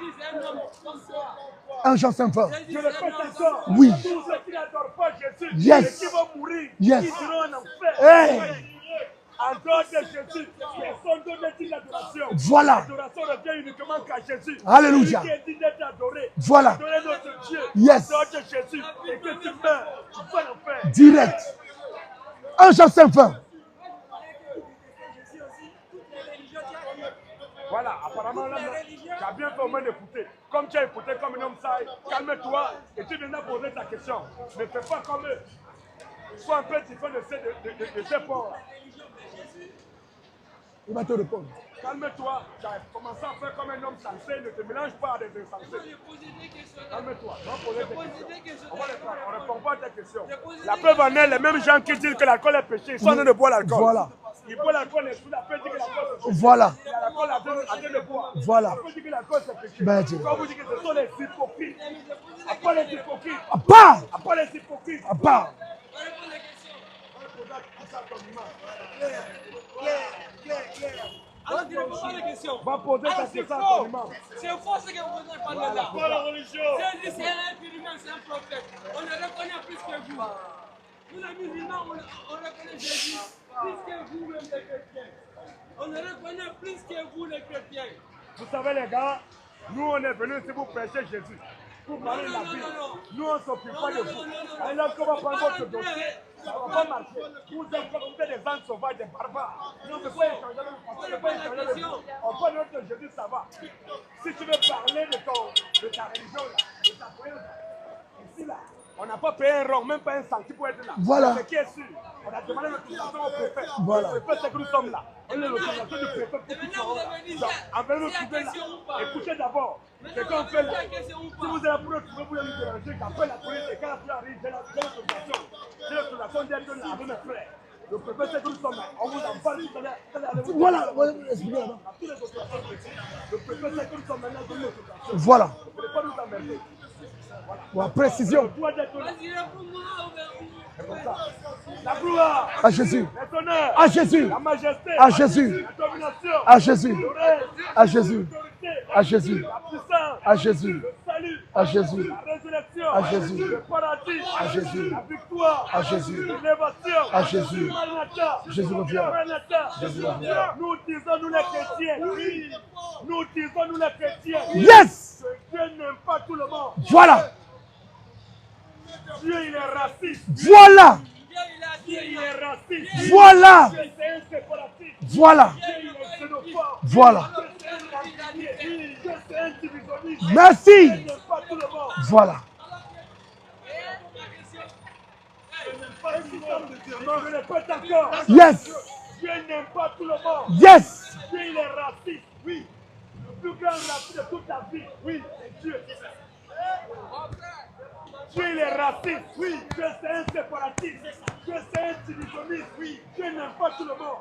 1 Jean 5. Je le répète encore. Oui. Tous ceux qui n'adorent pas Jésus Yes. et qui vont mourir, Yes. ils iront en enfer. Hey. En dehors de Jésus, personne ne dit l'adoration. Voilà. L'adoration revient uniquement qu'à Jésus. Alléluia. Celui qui est dit d'être adoré. Voilà. Adorer notre Dieu. Yes. En dehors de Jésus. Et que tu meurs, tu vas en enfer. Direct. 1 Jean 5. Voilà, apparemment là, tu as bien fait au moins d'écouter. Comme tu as écouté comme un homme sage, calme-toi et tu viens poser ta question. Ne fais pas comme eux. Sois un peu différent de ces pauvres. Il va te répondre. Calme-toi, tu as commencé à faire comme un homme sensé, ne te mélange pas à des insensés. Calme-toi, on va poser des questions. On ne répond pas à tes questions. La preuve en est, les mêmes gens qui disent que l'alcool est péché, ils sont en train de boire l'alcool. Voilà. Ils boivent l'alcool et sous la paix dit que l'alcool c'est péché. Voilà. Il y a l'alcool en train de boire. Voilà. La paix dit que l'alcool c'est péché. Ben, Dieu. Quand vous dites que ce sont les hypocrites, à part les hypocrites, À part. à part les hypocrites, À part. va poser ta question à ton imam. C'est faux ce que vous parlez là. Pas la religion. C'est un musulman, c'est un prophète. On le reconnaît plus que vous. Nous les musulmans, on reconnaît Jésus plus que vous même les chrétiens. On le reconnaît plus que vous les chrétiens. Vous savez les gars, nous on est venus ici pour prêcher Jésus. Pour parler de la Bible. Nous on ne s'occupe pas de vous. Et lorsqu'on va prendre votre dossier, ça ne va pas marcher. Vous êtes des gens sauvages, des barbares. Nous on ne peut pas échanger le vie. On prend notre Jésus, ça va. Si tu veux parler de ta religion, là, de ta croyance, ici là, on n'a pas payé un rond, même pas un centime pour être là. Voilà. Ce qui est sûr, on a demandé l'autorisation au préfet. Voilà. Le préfet, c'est que nous sommes là. On a l'autorisation du préfet pour que nous soyons là. Donc, avant de nous trouver là, écoutez d'abord ce qu'on fait là. Si vous êtes là pour nous trouver, vous allez nous déranger, qu'après la police, et quand la police arrive, j'ai l'autorisation. J'ai l'autorisation d'être là avec mes frères. Le préfet, c'est que nous sommes là. On vous en parle tout à l'heure. Voilà. Voilà. Expliquez là-bas. Tous les autorisations précises. Le préfet, c'est que nous sommes maintenant dans l'autorisation. Voilà. Vous ne pouvez pas nous emmerder. Voilà. Précision. Le droit d'être là. Vas-y, réponds-moi. C'est comme ça. La gloire. À Jésus. L'étonneur. À Jésus. La majesté. À Jésus. La domination. À Jésus. Le règne. À Jésus. L'autorité. À Jésus. La puissance. À Jésus. Le salut. À Jésus. La résurrection. À Jésus. Le paradis. À Jésus. La victoire. À Jésus. L'élévation. À Jésus. Maranatha. Jésus revient. Maranatha. Jésus revient. Nous disons, nous les chrétiens. Oui. Nous disons, nous les chrétiens. Yes. Que Dieu n'aime pas tout le monde. Voilà. Dieu, il est raciste. Voilà. Dieu, il a dit Dieu il est raciste. Voilà. Dieu c'est un séparatiste. Voilà. Dieu il est xénophobe. Voilà. Dieu c'est un racisé. Dieu c'est un divisionniste. Merci. Dieu n'aime pas tout le monde. Voilà. Je n'ai pas d'accord. Yes. Dieu n'aime pas tout le monde. Yes. Dieu il est raciste. Oui. Le plus grand raciste de toute la vie. Oui, c'est Dieu. Dieu il est raciste. Oui. Dieu c'est un séparatiste. Dieu c'est un divisionniste. Oui. Dieu n'aime pas tout le monde.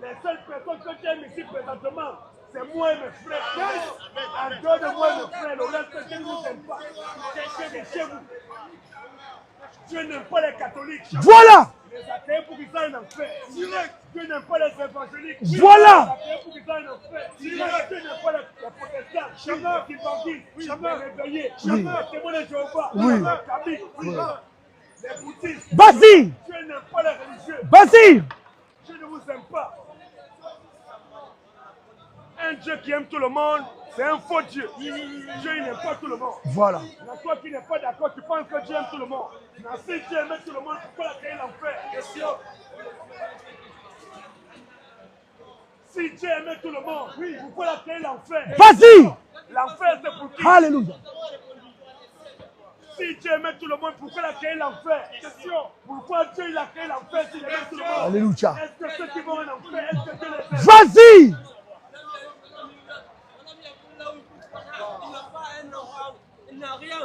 Les seules personnes que j'aime ici présentement, c'est moi et mes frères. En dehors de moi et mes frères, le reste, Dieu ne nous aime pas. C'est chez vous. Dieu n'aime pas les catholiques. Voilà. Les athées pour qu'ils aillent en enfer. Dieu n'aime pas les évangéliques. Voilà. Les athées pour qu'ils aillent en enfer. Dieu n'aime pas les protestants. Les évangéliques. Les réveillés. Les témoins de Jéhovah. Oui. Les catholiques. Les bouddhistes. Vas-y. Dieu n'aime pas les religieux. Vas-y. Dieu ne vous aime pas. Un Dieu qui aime tout le monde, c'est un faux Dieu. Dieu il n'aime pas tout le monde. Voilà. Mais toi qui n'es pas d'accord, tu penses que Dieu aime tout le monde. Mais si Dieu aime tout le monde, pourquoi la créer l'enfer? Question. Si Dieu aimait tout le monde, oui, pourquoi la créer l'enfer? Vas-y. L'enfer c'est pour qui? Alléluia. Si Dieu aimait tout le monde, pourquoi la créer l'enfer? Question. Pourquoi Dieu il a créé l'enfer s'il aimait tout le monde? Alléluia. Est-ce que ceux qui vont en enfer, est-ce que Dieu les aime? Vas-y. Il n'a rien.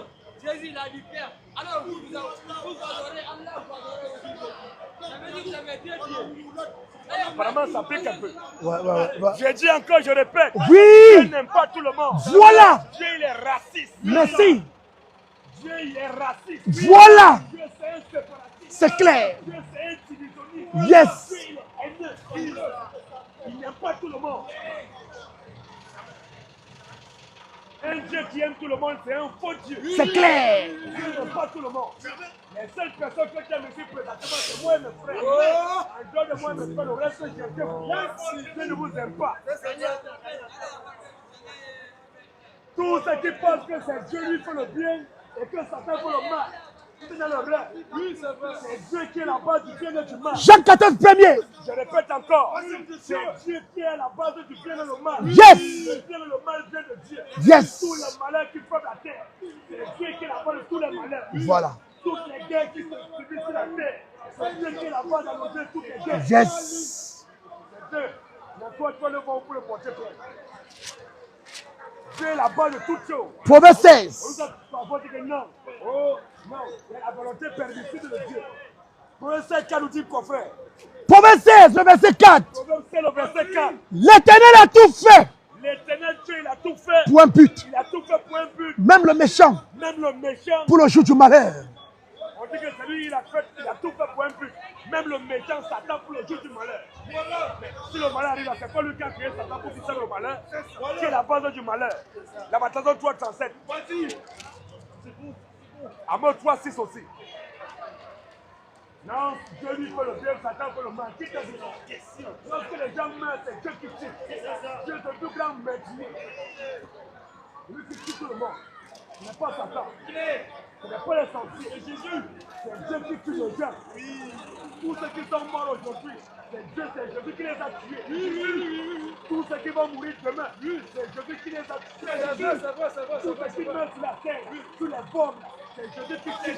Jésus il a dit Père. Alors vous adorez Allah, vous adorez aussi. Ça veut dire que vous avez Dieu. Apparemment, ça pique un peu. Ouais. Je dis encore, je répète. Oui. Dieu n'aime pas tout le monde. Voilà. Dieu il est raciste. Merci. Dieu il est raciste. Voilà. Dieu c'est un séparatiste. C'est clair. Dieu c'est un divisionniste. Yes. Dieu il est haineux. Il n'aime pas tout le monde. Un Dieu qui aime tout le monde, c'est un faux Dieu. C'est clair. Dieu n'aime pas tout le monde. Les seules personnes que j'aime ici présentement, c'est moi et mes frères. En dehors de moi et mes frères, le reste, Dieu ne vous aime pas. Tous ceux qui pensent que c'est Dieu lui fait le bien et que Satan fait le mal, c'est dans le rêve. C'est Dieu qui est la base du bien et du mal. Jacques 14, premier. Je répète encore, c'est Dieu qui est la base du bien et le mal. Yes. Le bien et le mal vient de Dieu. Yes. Tous les malheurs qui frappent la terre, c'est Dieu qui est la base de tous les malheurs. Voilà. Toutes les guerres qui se subissent sur la terre, c'est Dieu qui est la base d'annoncer toutes les guerres. Yes. C'est Dieu. Mais toi le vent pour le porter plainte. Dieu est la base de toutes choses. Proverbe On 16. nous a parfois dit que non. Oh, non. Il y a la volonté permissible de Dieu. Proverbe 16, 4 nous dit quoi, frère? Proverbe 16, le verset 4. Proverbe 16, le verset 4. L'Éternel a tout fait L'éternel Dieu, il a tout fait. pour un but. Il a tout fait pour un but. Même le méchant Même le méchant. pour le jour du malheur. On dit que c'est lui, il a tout fait pour un but. Même le méchant, Satan, pour le jour du malheur. Mais si le malheur arrive, c'est pas lui qui a créé Satan pour qu'il serve le malheur. Qui est la base du malheur. Lamentation 3, 37. Amos 3, 6 aussi. Non, Dieu lui fait le bien, Satan fait le mal. Qui te dit? Lorsque les gens meurent, c'est Dieu qui tue. Dieu est le plus grand meurtrier. Lui qui tue tout le monde. Ce n'est pas Satan. Ce n'est pas les sorciers. C'est Jésus. C'est Dieu qui tue les gens. Tous ceux qui sont morts aujourd'hui, c'est Dieu, c'est Jésus qui les a tués. Tous ceux qui vont mourir demain, c'est Jésus qui les a tués. Tous ceux qui meurent sur la terre, sur les bombes, c'est Jésus qui tue.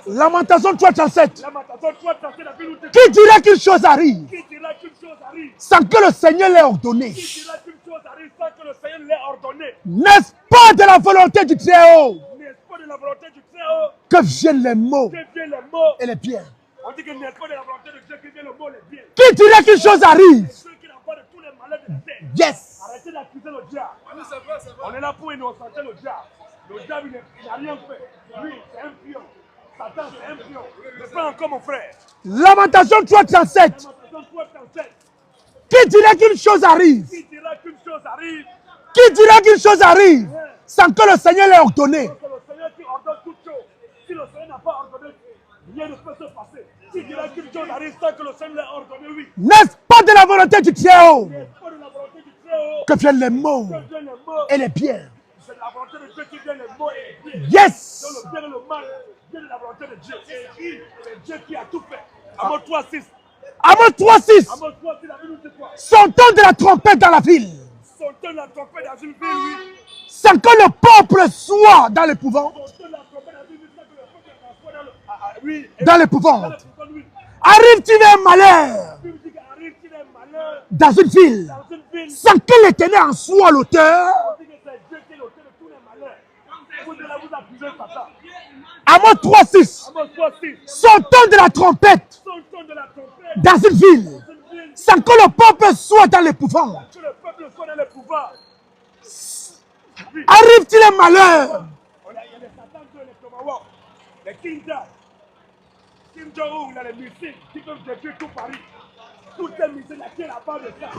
Lamentation 3:37. Lamentation 3, 37, la Bible nous dit. Qui dirait qu'une chose arrive Qui dira qu'une chose arrive? sans que le Seigneur l'ait ordonné? Qui dira qu'une chose arrive sans que le Seigneur l'ait ordonné? N'est-ce pas de la volonté du Très-Haut N'est-ce pas de la volonté du Très-Haut que viennent les mots que viennent les mots? et les pierres? On dit que n'est-ce pas de la volonté de Dieu que vient le mot les biens? Qui dirait qu'une chose arrive? Ceux qui n'ont pas de tous les malheurs de la terre. Yes. Arrêtez d'accuser le diable. On est là pour innocenter le diable. Le diable, il n'a rien fait. Lui, c'est un pion. Satan, c'est un pion. Mais pas encore mon frère. Lamentation 3:37. Lamentation 3, 37. Qui dirait qu'une chose arrive? Qui dira qu'une chose arrive? Qui dirait qu'une chose arrive sans que le Seigneur l'ait ordonné? C'est le Seigneur qui ordonne toutes choses. Si le Seigneur n'a pas ordonné, rien ne peut se passer. Qui dira qu'une chose arrive sans que le Seigneur l'ait ordonné? Oui. N'est-ce pas de la volonté du Très-Haut N'est-ce pas de la volonté du Très-Haut que viennent les mots que viennent les mots? et les pierres? C'est la volonté de Dieu qui vient les mots et les Yes. Donc le bien et le mal vient de la volonté de Dieu. C'est Dieu qui a tout fait. Amos 3:6. Amos 3:6. Amos 3:6, la Bible nous dit quoi? Sonntons de la trompette dans la ville. Sonntons la trompette dans une ville, oui. Sans que le peuple soit dans l'épouvante. Sonntons la trompette dans une ville, sans que le peuple soit dans le... oui. Dans l'épouvante. Oui. Arrive-t-il un malheur La Bible dit qu'arrive-t-il un malheur dans une ville dans une ville? sans que l'Éternel en soit l'auteur? On dit que c'est Dieu qui est l'auteur de tous les malheurs. Vous allez vous accuser Satan. Amos 3:6. Amos 3:6. Sonntons de la trompette Sonntons de la trompette dans une ville dans une ville, sans que le peuple soit dans l'épouvante. que le peuple soit dans le pouvoir. Arrive-t-il un malheur? Il y a les Satan de les Tomahawk, les Kim Jong-un, il a les missiles qui peuvent détruire tout Paris. Toutes ces missiles, qui est la part de ça.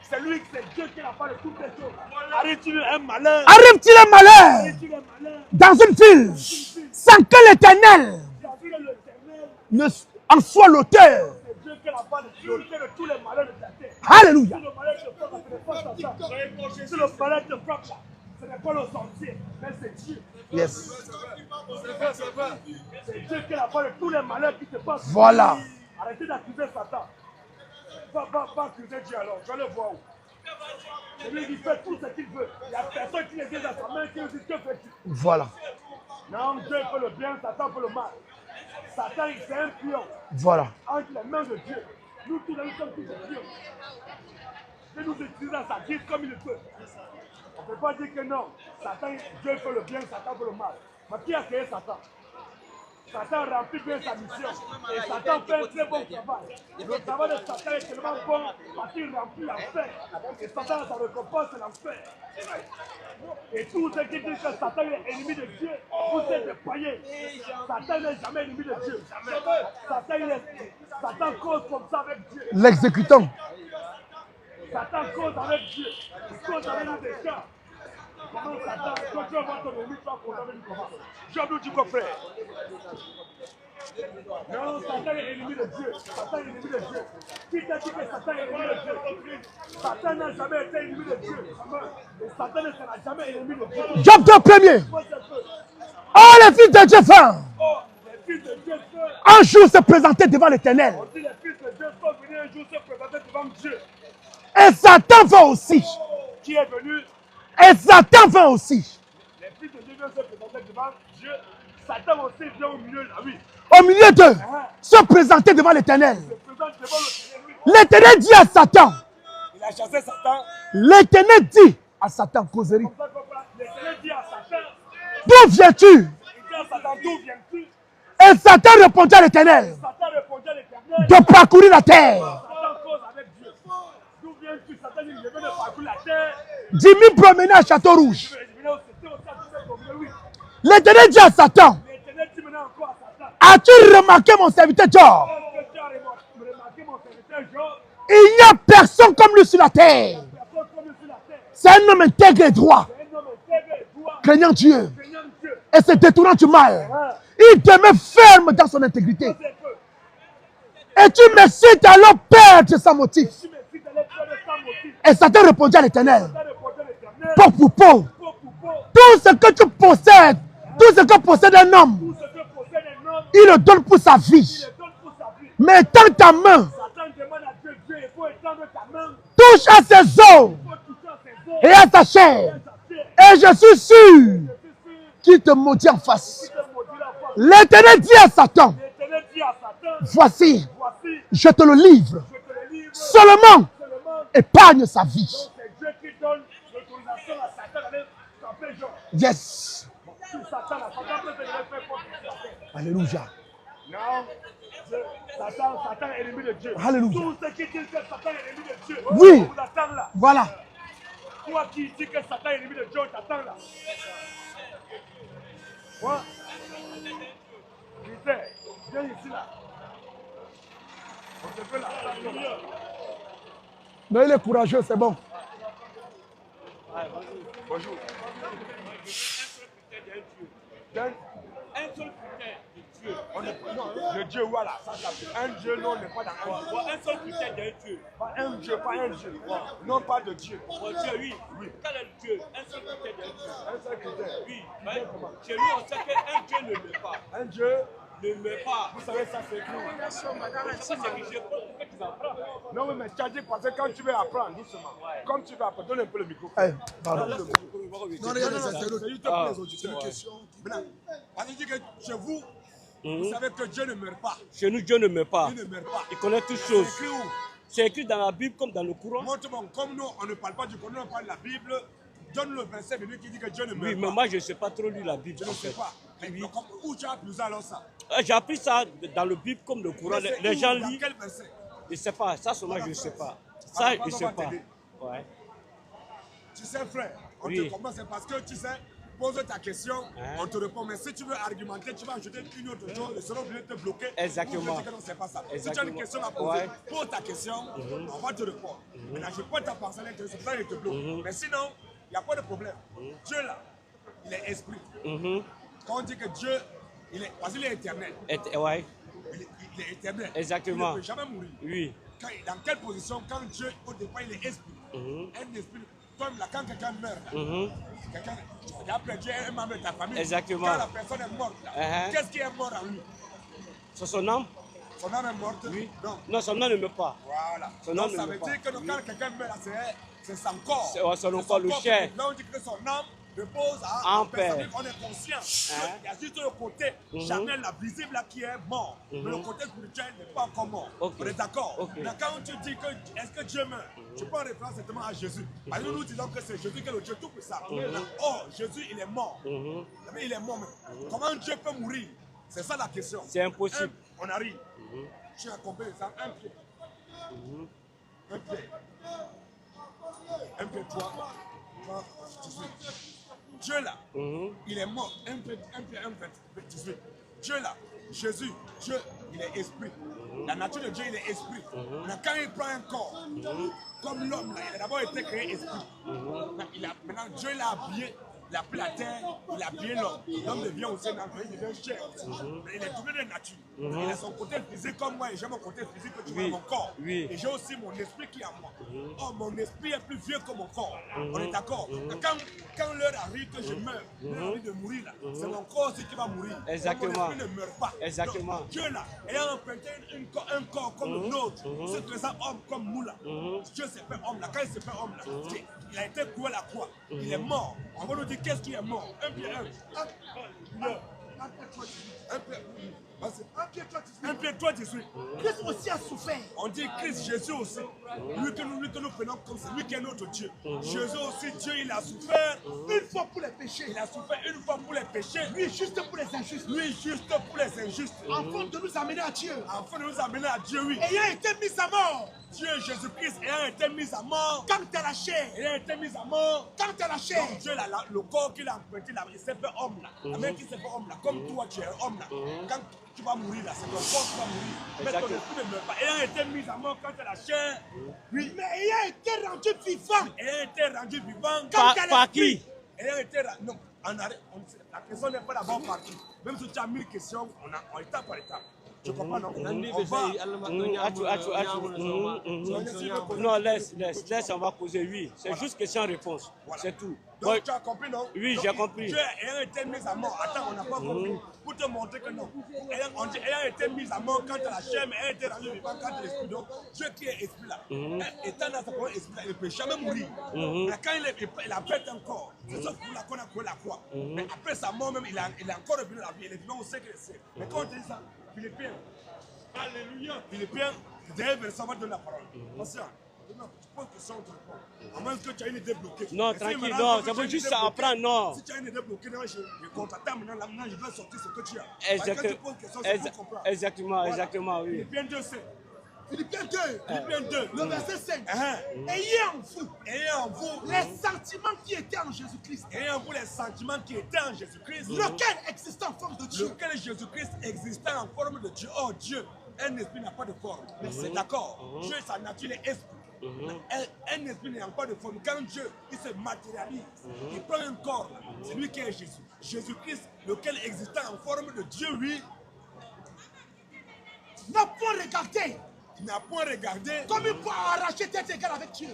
C'est lui, c'est Dieu qui est la part de toutes ces choses. Arrive-t-il un malheur? Arrive-t-il un malheur Arrive-t-il un malheur? dans une ville sans que l'Éternel C'est l'Éternel, ne en soit l'auteur? c'est Dieu qui est la part de tous les malheurs de la terre. Alléluia. Si le malheur te frappe, ce n'est pas Satan. Si le malheur te frappe, ce n'est pas le sorcier, mais c'est Dieu. Yes. C'est Dieu qui est la part de tous les malheurs qui te passent. Voilà. Arrêtez d'accuser Satan. Va accuser Dieu alors. Je vais le voir où. C'est lui qui fait tout ce qu'il veut. Il n'y a personne qui les vient dans sa main qui lui dit que fais-tu. Voilà. Non, Dieu fait le bien, Satan fait le mal. Satan, c'est un pion Voilà. entre les mains de Dieu. Nous tous, nous sommes tous des pions. Dieu nous utilise dans sa guise comme il le peut. On ne peut pas dire que non. Satan, Dieu fait le bien, Satan fait le mal. Mais qui a créé Satan? Satan remplit bien sa mission. Et Satan fait un très bon travail. Le travail de Satan est tellement bon parce qu'il remplit l'enfer. Et Satan, sa récompense, c'est l'enfer. Et tous ceux qui disent que Satan est ennemi de Dieu, vous êtes des païens. Satan n'est jamais ennemi de Dieu. Satan cause comme ça avec Dieu. L'exécutant. Satan cause avec Dieu. Il cause avec nous des cas. Comment Satan, quand tu vas voir ton ennemi, tu vas condamner lui comment? Job nous dit quoi, frère? Non, Satan est ennemi de Dieu. Satan est ennemi de Dieu. Qui t'a dit que Satan est ennemi de Dieu? Satan n'a jamais été ennemi de Dieu. Et Satan ne sera jamais ennemi de Dieu. Job 2:1. Oh, les fils de Dieu fin. Oh, les fils de Dieu sont... Un jour se présenter devant l'Éternel. On dit les fils de Dieu sont venus un jour se présenter devant Dieu. Et Satan va aussi. Qui est venu? Et Satan va aussi. Les fils de Dieu viennent se présenter devant Dieu. Satan aussi vient au milieu de la vie. Au milieu d'eux, se présenter devant l'Éternel. Il se présente devant l'Éternel. L'Éternel dit à Satan. Il a chassé Satan. L'Éternel dit à Satan, causerie. Comme ça, l'Éternel dit à Satan. D'où viens-tu? Il dit à Satan, d'où viens-tu? Et Satan répondit à l'Éternel. Satan répondit à l'Éternel. De parcourir la terre. Satan cause avec Dieu. D'où viens-tu? Satan dit, je viens de parcourir la terre. Dis-moi promener à Château Rouge. Je viens au secteur, oui. L'Éternel dit à Satan. L'Éternel dit maintenant encore à Satan. As-tu remarqué mon serviteur Job? Est-ce que tu as remarqué mon serviteur Job? Il n'y a personne comme lui sur la terre. Personne comme lui sur la terre. C'est un homme intègre et droit, C'est un homme intègre et droit. craignant Dieu Craignant Dieu. et se détournant du mal. Il demeure ferme dans son intégrité. C'est peu. Et tu me cites alors perdre sans motif. Tu me dis d'aller faire de sans motif. Et Satan répondit à l'Éternel. Satan répondit à l'Éternel. Peau pour peau, Peau pour peau. tout ce que tu possèdes, tout ce que possède un homme, Tout ce que possède un homme, il le donne pour sa il vie. le donne pour sa vie. Mais tends ta main, Satan demande à Dieu, Dieu, il faut étendre ta main. touche à ses os Il faut toucher à ses os. et à sa chair. Sa terre. Et je suis sûr Je suis sûr qu'il te maudit en face. qu'il te maudit la face. L'Éternel dit à Satan, L'Éternel dit à Satan, voici, voici, je te le livre. je te le livre. Seulement, Seulement, épargne sa vie. donc c'est Dieu qui donne l'autorisation à Satan d'aller frapper Job. Yes. Si Satan a Satan peut venir faire contre Satan. Alléluia. Non, Satan est ennemi de Dieu. Alléluia. Tous ceux qui disent que Satan est ennemi de Dieu, Oui. on vous attend là. Voilà. Toi qui dis que Satan est ennemi de Dieu, on t'attend là. Moi, Peter, viens ici là. On te fait la place. Mais il est courageux, c'est bon. Bonjour. Un seul critère de Dieu. Un seul critère de Dieu. Le Dieu, voilà. Un Dieu, non, on n'est pas dans un Dieu. Un seul critère d'un Dieu. Pas un Dieu, pas un Dieu. Non, pas de Dieu. Dieu, oui. Quel est le Dieu? Un seul critère d'un Dieu. Un seul critère. Oui. Chez nous, on sait qu'un Dieu ne meurt pas. Un Dieu ne meurt pas. Vous savez, ça c'est écrit. C'est que je pense que tu vas apprendre. Non, mais tu as dit parce que quand tu veux apprendre, doucement. Comme tu veux apprendre, donne un peu le micro. Pardon. Non, regardez, ça c'est C'est juste pour les auditeurs. une question. Maintenant, on dit que chez vous, vous savez que Dieu ne meurt pas. Chez nous, Dieu ne meurt pas. Dieu ne meurt pas. Il connaît toutes C'est choses. écrit où? C'est écrit dans la Bible comme dans le Coran. Montre-moi, comme nous, on ne parle pas du Coran, on parle de la Bible. Donne le verset de lui qui dit que Dieu ne meurt Oui, pas. mais moi, je ne sais pas trop lire la Bible. Je ne sais pas. Mais où tu as appris ça alors ça? J'ai appris ça dans le Bible comme le Coran. Mais c'est Les où? gens Dans lisent. quel verset? Je ne sais pas. Ça, seulement, je ne sais pas. Ça, je ne sais pas. t'aider. Ouais. Tu sais, frère, on Oui. te comprend, c'est parce que tu sais, pose ta question, on te répond. Mais si tu veux argumenter, tu vas ajouter une autre chose, le seront obligé de te bloquer. Exactement. Pour te dire que non, c'est pas ça. Si tu as Exactement. une question à poser, Ouais. pose ta question, on va te répondre. Maintenant, je prends ta parcelle, c'est pour ça que je te bloque. Mais sinon, il n'y a pas de problème. Dieu là, il est esprit. Quand on dit que Dieu, il est, parce qu'il est éternel, Ouais. il est éternel. Exactement. Il ne peut jamais mourir. Oui. Dans quelle position, quand Dieu, au départ, il est esprit, un esprit, comme là, quand quelqu'un meurt, là, quelqu'un, il a perdu un membre de ta famille. Exactement. Quand la personne est morte, là, qu'est-ce qui est mort en lui? C'est son âme? Son âme est morte? Oui. Non. Non, son âme ne meurt pas. Voilà. Son Donc âme ça ne veut meurt dire que quand quelqu'un meurt, là, c'est son corps. C'est son corps, le chair. Là, on dit que son âme repose En en paix. personne. On est conscient. Il y a juste le côté charnel, la visible, là, qui est mort. Mais le côté spirituel n'est pas encore mort. Ok. On est d'accord? Ok. Mais quand tu dis que est-ce que Dieu meurt, tu prends référence certainement à Jésus. Parce que nous disons que c'est Jésus qui est le Dieu tout puissant. Or, Jésus, il est mort. Mais il est mort. Mais comment Dieu peut mourir? C'est ça la question. C'est impossible. On arrive. Tu as compris ça? Un pied. Un pied. Un pied, toi, tu suis. Dieu là, il est mort. Un pied, 18. Dieu là, Jésus, Dieu, il est esprit. La nature de Dieu, il est esprit. Mais quand il prend un corps, comme l'homme là, il a d'abord été créé esprit. Maintenant, Dieu l'a habillé. Il a pris la terre, il a habillé l'homme. L'homme devient aussi un enfant, il devient chair. Mais il est tourné de nature. Il a son côté physique comme moi et j'ai mon côté physique que tu vois, mon corps. Oui. Et j'ai aussi mon esprit qui est à moi. Oh, mon esprit est plus vieux que mon corps. On est d'accord? Quand l'heure arrive que je meurs, l'heure arrive de mourir là, c'est mon corps aussi qui va mourir. Exactement. Mon esprit ne meurt pas. Exactement. Donc, Dieu là, ayant emprunté un corps comme le nôtre, se faisant homme comme nous là. Dieu s'est fait homme là. Quand il s'est fait homme là, il a été cloué à la croix. Il est mort. On va nous dire qu'est-ce qui est mort? Un pied, un pied, toi tu suis. Christ aussi a souffert. On dit Christ, Jésus aussi. Lui que nous prenons comme c'est lui qui est notre Dieu. Jésus aussi, Dieu, il a souffert Une fois pour les péchés. Il a souffert une fois pour les péchés. Lui, juste pour les injustes. Lui, juste pour les injustes. Afin de nous amener à Dieu. Afin de nous amener à Dieu, oui. Ayant été mis à mort. Dieu, Jésus-Christ, ayant été mis à mort. Quand à la chair. Ayant été mis à mort. Quand à la chair. Donc Dieu, là, le corps qu'il a emprunté, là, il s'est fait homme là. La même qui s'est fait homme là. Comme toi, tu es homme là. Quand tu vas mourir là, c'est ton corps qui va mourir. Mais ton esprit ne meurt pas. Ayant été mis à mort quand à la chair. Oui. Mais ayant été rendu vivant. Ayant été rendu vivant. Par qui? Ayant été non, la question n'est pas d'abord par qui. Même si tu as 1000 questions, on étape par étape. Tu comprends, non? On va. Non, laisse, on va poser oui. C'est juste question-réponse. Voilà. C'est tout. Donc Ouais. tu as compris, non? Oui, Donc, j'ai compris. Dieu ayant été mis à mort. Attends, on n'a pas compris. Pour te montrer que non. On dit ayant été mis à mort quand la chair, mais ayant été rendu vivant quand l'esprit. Donc Dieu qui est esprit là, étant dans sa propre esprit là, il ne peut jamais mourir. Mais quand il a fait un corps, c'est ça pour la qu'on a coulé la croix. Mais après sa mort même, il a encore revenu la vie. Il est vivant au siècle des siècles. Mais quand on dit ça, Philippiens, alléluia, Philippiens, derrière verset, on va donner la parole. Attention. Non, tu poses question, on te répond. À moins que tu aies une idée bloquée. Non, Mais si tranquille, maintenant, non, tu ça as veut une juste idée ça bloquée, apprendre, non. Si tu as une idée bloquée, je contacte maintenant, je dois sortir ce que tu as. Parce que quand tu poses question, c'est pour comprendre. Exactement, Voilà. exactement, oui. Philippiens 2, c'est. Philippiens 2. Philippiens 2. Le verset 5. Uh-huh. Ayez en vous les sentiments qui étaient en Jésus-Christ. Ayez en vous les sentiments qui étaient en Jésus-Christ. Lequel existait en forme de Dieu. Lequel Jésus-Christ existait en forme de Dieu. Oh Dieu, un esprit n'a pas de forme. Mais c'est d'accord. Dieu, sa nature est esprit. Un esprit n'a pas de forme. Quand Dieu il se matérialise, il prend un corps. C'est lui qui est Jésus. Jésus-Christ, lequel existait en forme de Dieu, oui. n'a point regardé Il n'a point regardé. comme il peut arracher tête égale avec Dieu.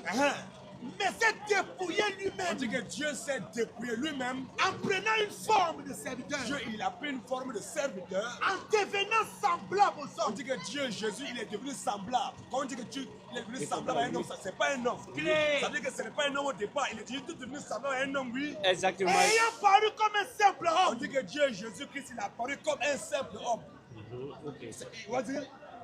Mais s'est dépouillé On lui-même dit que Dieu s'est dépouillé lui-même. en prenant une forme de serviteur, Dieu, il a pris une forme de serviteur. en devenant semblable aux On hommes. dit que Dieu, Jésus, il est devenu semblable. Quand on dit que Dieu il est devenu semblable à un homme, ça c'est pas un homme. Ça veut dire que ce n'est pas un homme au départ. Il est tout devenu semblable à un homme, oui. Exactement. Ayant paru comme un simple On homme, dit que Dieu, Jésus-Christ, il a apparu comme un simple homme. On va dire,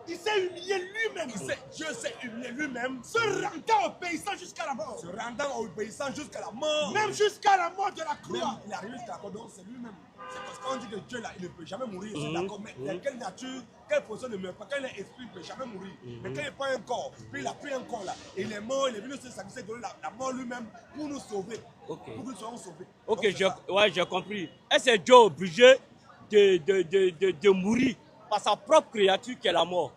il s'est humilié lui-même, Dieu s'est humilié lui-même, se rendant obéissant jusqu'à la mort. se rendant obéissant jusqu'à la mort. Même jusqu'à la mort de la Même, croix. il est arrivé jusqu'à la mort, donc c'est lui-même. C'est parce qu'on dit que Dieu, là, il ne peut jamais mourir. C'est d'accord, mais quelle nature, quelle position ne meurt pas. Quand il est esprit, il ne peut jamais mourir. Mais quand il prend un corps, puis il a pris un corps là, et il est mort, il est venu se sacrifier, donner la mort lui-même pour nous sauver. Pour que nous soyons sauvés. Ok, Donc, c'est ça. j'ai compris. Est-ce que Dieu est obligé de mourir par sa propre créature qui est la mort?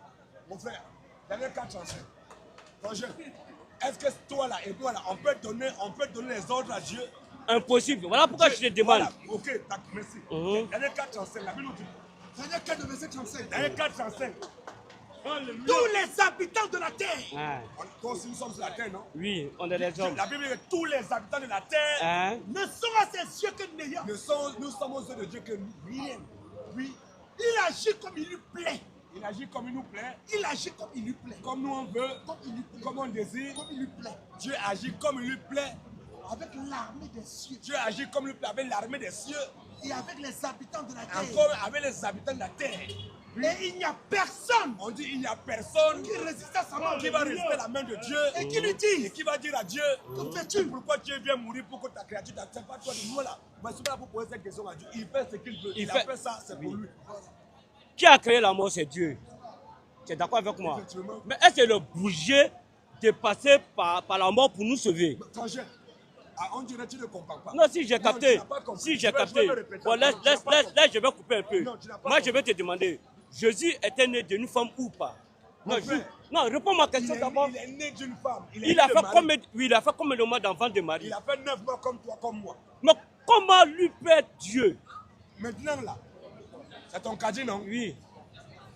Mon frère, Daniel 4:35. Est-ce que toi là et moi là, on peut donner les ordres à Dieu? Impossible. Voilà pourquoi je te demande. Voilà. Ok, d'accord, merci. Daniel 4:35, la Bible nous dit. Daniel 4, verset 35. Daniel 4:35. Alléluia. Tous les habitants de la terre, Hein? Toi aussi, nous sommes sur la terre, non? Oui, on est des hommes. La Bible dit que tous les habitants de la terre Hein? ne sont à ses yeux que néant. nous sommes aux yeux de Dieu que rien. Oui, Il agit comme il lui plaît. il agit comme il nous plaît, Il agit comme il lui plaît. comme nous on veut, Comme il lui plaît. comme on désire. Comme il lui plaît. Dieu agit comme il lui plaît. Avec l'armée des cieux. Dieu agit comme il lui plaît avec l'armée des cieux, Et avec les habitants de la terre. encore avec les habitants de la terre. Et il n'y a personne On dit il n'y a personne qui résiste à sa main. qui va résister la main de Dieu Et qui lui et dit, qui va dire à Dieu, que fais-tu? pourquoi Dieu vient mourir pour que ta créature t'accepte pas toi de nous là. Moi je suis là pour poser cette question à Dieu. Il fait ce qu'il veut. Il a fait ça, c'est pour lui. Qui a créé la mort, c'est Dieu. Tu es d'accord avec moi? Effectivement. Mais est-ce qu'il est obligé de passer par la mort pour nous sauver? Frangin, on dirait que tu ne comprends pas. Non, si j'ai Non, capté. tu n'as pas compris. Si j'ai Je vais capté. me répéter Bon, encore. laisse, Tu n'as pas compris. laisse, je vais couper un peu. Non, tu n'as pas Moi, je compris. vais te demander, Jésus était né d'une femme ou pas? Mon Non, frère, non, réponds ma question d'abord. Il est né d'une femme. Il a fait combien, oui, il a fait combien de mois d'enfant de Marie? Il a fait 9 mois comme toi, comme moi. Mais comment lui peut être Dieu? Maintenant là, c'est ton cadet, non? Oui.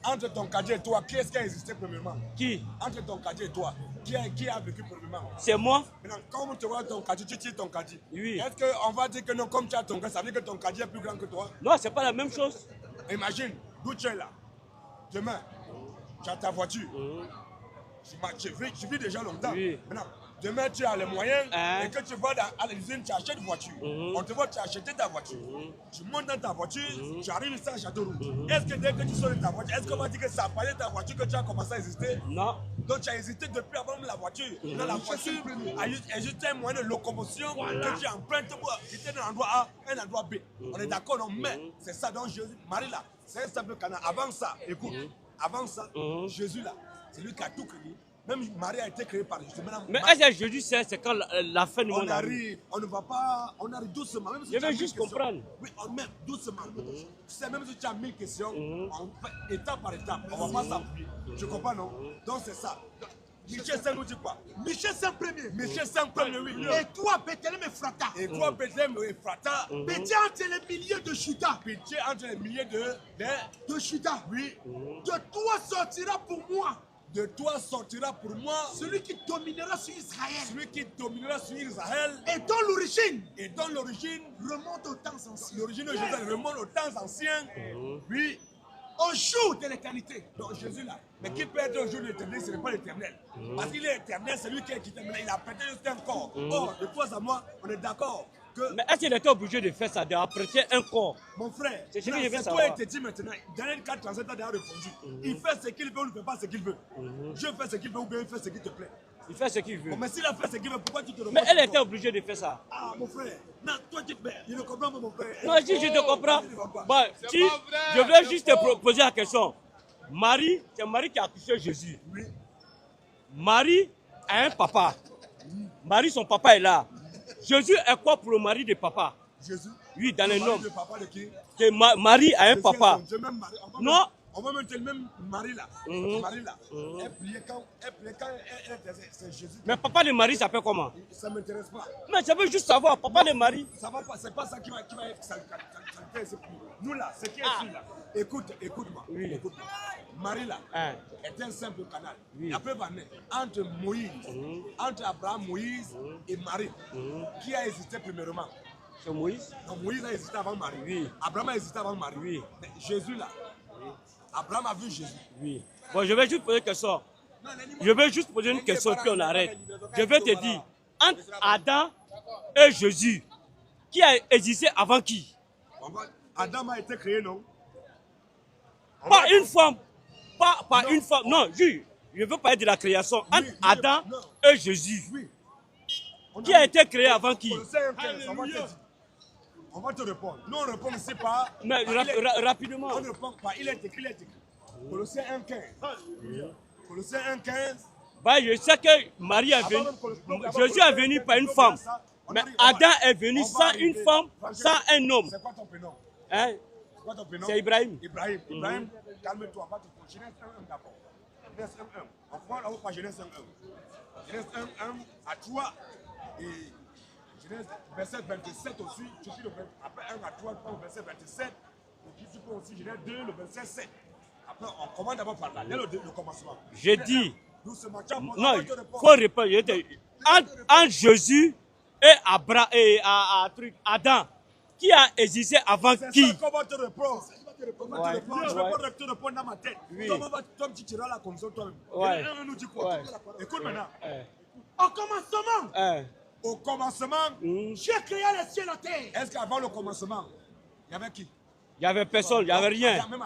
Entre ton cadet et toi, qui est-ce qui a existé premièrement? Qui? Entre ton cadet et toi, qui a vécu premièrement? C'est moi? Maintenant, quand on te voit ton cadet, tu tires ton cadet. Oui. Est-ce qu'on va dire que non, comme tu as ton cadet, ça veut dire que ton cadet est plus grand que toi? Non, c'est pas la même chose. Imagine, d'où tu es là. Demain, tu as ta voiture. Je vis déjà longtemps. Oui. Maintenant, demain, tu as les moyens Hein? et que tu vas à l'usine, tu achètes une voiture. On te voit, tu as acheté ta voiture. Tu montes dans ta voiture, tu arrives ici à Châteauroux. Est-ce que dès que tu sors de ta voiture, est-ce qu'on va dire que c'est à partir de ta voiture que tu as commencé à exister? Non. Donc tu as hésité depuis avant la voiture. Dans la voiture, est juste un moyen de locomotion que tu empruntes pour quitter d'un endroit A à un endroit B. On est d'accord, non? Mais c'est ça, donc Jésus, Marie là, c'est un simple canal. Avant ça, écoute, avant ça, Jésus là, c'est lui qui a tout créé. Même Marie a été créée par Jésus. Maintenant, Mais est-ce que Jésus sait c'est quand la fin du on monde arrive? arrive, on ne va pas, on arrive doucement. Même si Je tu as veux 1000 juste questions. comprendre. Oui, on met doucement. Tu sais, même si tu as 1000 questions, on fait étape par étape. On ne va pas s'appuyer. Tu comprends, non? Donc c'est ça. Michel 5 nous dit quoi? Michel 5 premier. Michel 5 premier, oui. Et toi, Bethléem Ephrata, Et toi, Bethléem et Ephrata, petit entre les milliers de Judas, pitié entre les milliers de Judas, oui, de toi sortira pour moi de toi sortira pour moi celui qui dominera sur Israël celui qui dominera sur Israël et dont l'origine et dont l'origine, remonte aux temps anciens, l'origine de Jésus remonte aux temps anciens. Oui, au jour de l'éternité. donc Jésus là. Mais qui peut être au jour de l'éternel, ce n'est pas l'éternel. Parce qu'il est éternel, c'est lui qui est quitté. Maintenant, il a prêté juste un corps. Or, de toi à moi, on est d'accord que, Mais est-ce qu'il était obligé de faire ça, d'apprêter un corps? mon frère, C'est ce que là, je veux c'est savoir. toi et te dit maintenant, Daniel 4, 37 a déjà répondu. Il fait ce qu'il veut ou ne fait pas ce qu'il veut. Dieu fait ce qu'il veut ou bien il fait ce qu'il te plaît. Il fait ce qu'il veut. Bon, mais s'il a fait ce qu'il veut, pourquoi tu te remontes? Mais elle était obligée de faire ça. Ah, mon frère, non, toi tu fais. Il ne comprend pas, mon frère. Non, si je te comprends. Il ne va pas. Bon, si, je vais juste te poser la question. Marie, c'est Marie qui a accouché Jésus. Oui. Marie a un papa. Marie, son papa est là. Jésus est quoi pour le mari de papa? Jésus. Oui, dans les Le mari noms. de papa de qui? Que Marie a un Jésus est papa. son Dieu, même Marie. Non, On va mettre même Marie là. Marie là. Elle priait quand elle était, c'est Jésus. Mais papa de Marie s'appelle comment? Ça ne m'intéresse pas. Mais je veux juste savoir, papa de Marie. Ça va pas, c'est pas ça qui va ça fait. Nous là, ce qui est ici là. Écoute-moi. Oui. Écoute-moi. Marie là est un simple canal. Oui. Après va naître entre Moïse, entre Abraham, Moïse et Marie. Qui a existé premièrement? C'est Moïse. Donc Moïse a existé avant Marie. Oui. Abraham a existé avant Marie. Oui. Mais Jésus là. Abraham a vu Jésus. Oui. Bon, je vais juste poser une question. Je vais juste poser une question puis on arrête. Je vais te dire, entre Adam et Jésus, qui a existé avant qui? Adam a été créé, non? Pas une femme. Pas une femme. Non, je veux parler de la création. Entre Adam et Jésus. Oui. Qui a été créé avant qui? On va te répondre. Nous, on répond ici pas. Mais rapidement. On ne répond pas. Il est écrit. Colossiens 1,15. Colossiens 1,15. Bah, je sais que Marie est venue. Jésus est venu par une femme. Mais Adam est venu sans une femme, sans un homme. C'est quoi ton prénom? Hein? C'est quoi ton prénom? C'est Ibrahim. Ibrahim, calme-toi. Va te Genèse 1,1 d'abord. Genèse 1,1. On prend là-haut par Genèse 1,1. Genèse 1,1 à 3 et Genèse verset 27 aussi. Tu dis après 1 à 3, tu prends le verset 27. Et tu prends aussi Genèse 2, le verset 7. Après, on commence d'abord par là, dès le commencement. Je dis. Doucement, non, il faut répondre. Entre Jésus et Adam, qui a existé avant qui? C'est ça qu'on va te répondre. Je ne peux pas te répondre dans ma tête. Toi, tu tireras la commission toi-même. Ouais. Nous dit quoi? Écoute maintenant. Au commencement, Au commencement, Dieu créa les cieux et la terre. est-ce qu'avant le commencement, il y avait qui? Il n'y avait personne, il n'y avait rien. Même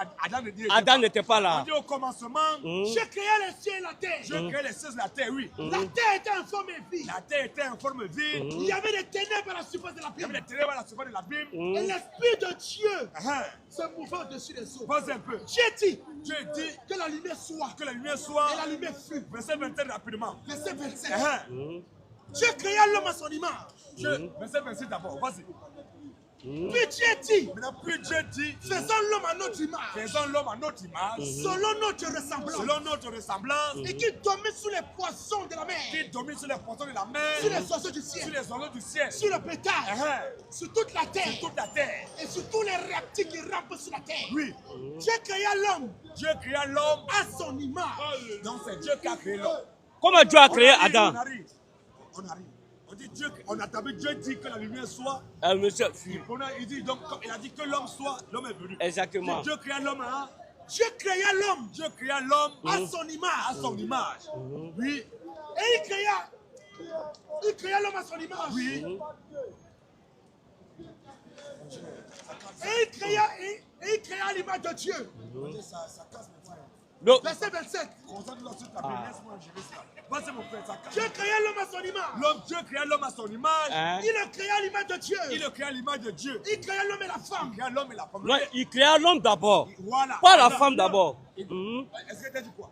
Adam n'était pas là. On dit au commencement, Dieu créa les cieux et la terre. Dieu créait les cieux et la terre, oui. La terre était en forme vide. La terre était en forme vide. Il y avait des ténèbres à la surface de Il y l'abîme. avait des ténèbres à la surface de l'abîme. Et l'Esprit de Dieu Uh-huh. se mouvait au-dessus des eaux. Pose un peu. Dieu dit Dieu dit que la lumière soit. que la lumière soit. Et la lumière fut. Verset 27 rapidement. Verset 27. Uh-huh. Dieu créa l'homme à son image. Verset 26 d'abord. Vas-y. Puis Dieu dit, Maintenant, plus Dieu dit, faisons l'homme à notre image, faisons l'homme à notre image, selon notre ressemblance, selon notre ressemblance, et qui domine sur les poissons de la mer, qui domine sur les poissons de la mer, sur les oiseaux du sur ciel, les oiseaux du ciel, sur le bétail, Uh-huh. sur toute la terre, sur toute la terre. et sur tous les reptiles qui rampent sur la terre. Oui, Dieu créa l'homme Dieu créa l'homme, à son image. donc c'est Dieu qui a créé l'homme. Comment Dieu a créé Adam? On arrive. On dit Dieu, on a tapé Dieu dit que la lumière soit. Monsieur, Il dit donc, comme il a dit que l'homme soit, l'homme est venu. exactement. Dieu créa l'homme, hein? Dieu créa l'homme Dieu créa l'homme à son image. à son image. Oui, Et il créa l'homme à son image. oui. Et il créa l'image de Dieu. Ça casse mes frères. Verset 27. Concentre-toi sur ta paix, laisse-moi gérer ça. Vas-y mon frère, ça casse. Dieu créa l'homme à son image. Dieu créa l'homme à son image. Il le créa l'image de Dieu. Il créa l'image de Dieu. Il créa l'homme et la femme. Il créa l'homme et la femme. Non, il créa l'homme d'abord. Voilà. Pas la Voilà. femme d'abord. Est-ce que tu as dit quoi?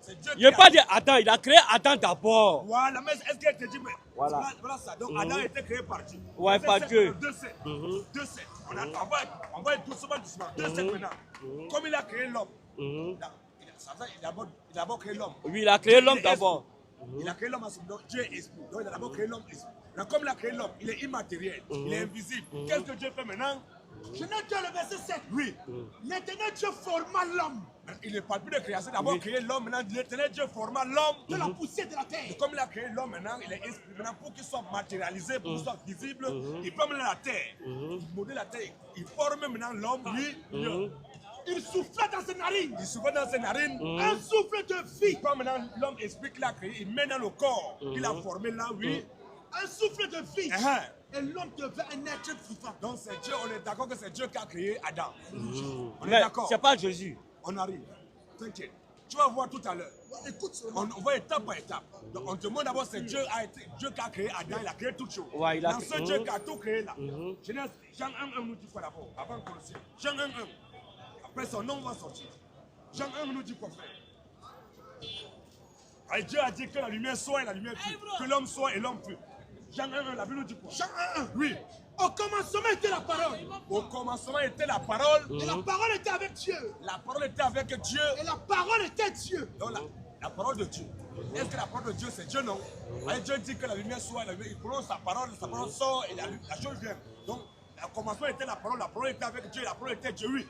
C'est Dieu Je n'ai qui pas dit Adam, il a créé Adam d'abord. Voilà, mais est-ce qu'elle te dit, mais Voilà. voilà ça. Donc Adam a été créé par Dieu. Ouais, par Dieu. 2-7. 2-7. On va être doucement. 2-7 maintenant. Comme il a créé l'homme, il a d'abord créé l'homme. Oui, il a créé l'homme d'abord. Il a créé l'homme à son nom. Dieu est esprit. Donc il a d'abord créé l'homme esprit. Donc, comme il a créé l'homme, il est immatériel, il est invisible. Qu'est-ce que Dieu fait maintenant? Je note Dieu le verset 7. Oui. L'éternel Dieu forma l'homme Il ne parle plus de création. D'abord créé l'homme. Maintenant, l'éternel Dieu forma l'homme. de la poussière de la terre. Et comme il a créé l'homme maintenant, il est esprit. Maintenant, pour qu'il soit matérialisé, pour qu'il soit visible, il forme la terre. Il modèle la terre. Il forme maintenant l'homme, lui. Il souffla dans ses narines. Il souffle dans ses narines. Un souffle de vie. Comme maintenant l'homme explique qu'il a créé, il met dans le corps qu'il a formé là, oui. Un souffle de vie. Uh-huh. Et l'homme devint un être vivant. Donc c'est Dieu, on est d'accord que c'est Dieu qui a créé Adam. On est Mais d'accord. c'est pas Jésus. On arrive. T'inquiète. Tu vas voir tout à l'heure. Écoute seulement. On va étape par étape. Donc on te demande d'abord, c'est Dieu qui a créé Adam, il a créé toutes choses. Ouais, il a Dans créé- ce Dieu qui a tout créé là. Genèse, Jean 1 nous dit quoi d'abord? Avant Colossiens. Jean 1. Après son nom va sortir. Jean 1 nous dit quoi faire? Et Dieu a dit que la lumière soit et la lumière fut. Que l'homme soit et l'homme fut. Jean 1, la Bible nous dit quoi? Jean 1. Oui. Au commencement était la parole. Au commencement était la parole. Et la parole était avec Dieu. La parole était avec Dieu. Et la parole était Dieu. Donc la parole de Dieu. Est-ce que la parole de Dieu c'est Dieu? Non. Et Dieu dit que la lumière soit, il prononce sa parole sort et la chose vient. Donc au commencement était la parole était avec Dieu, la parole était Dieu, oui.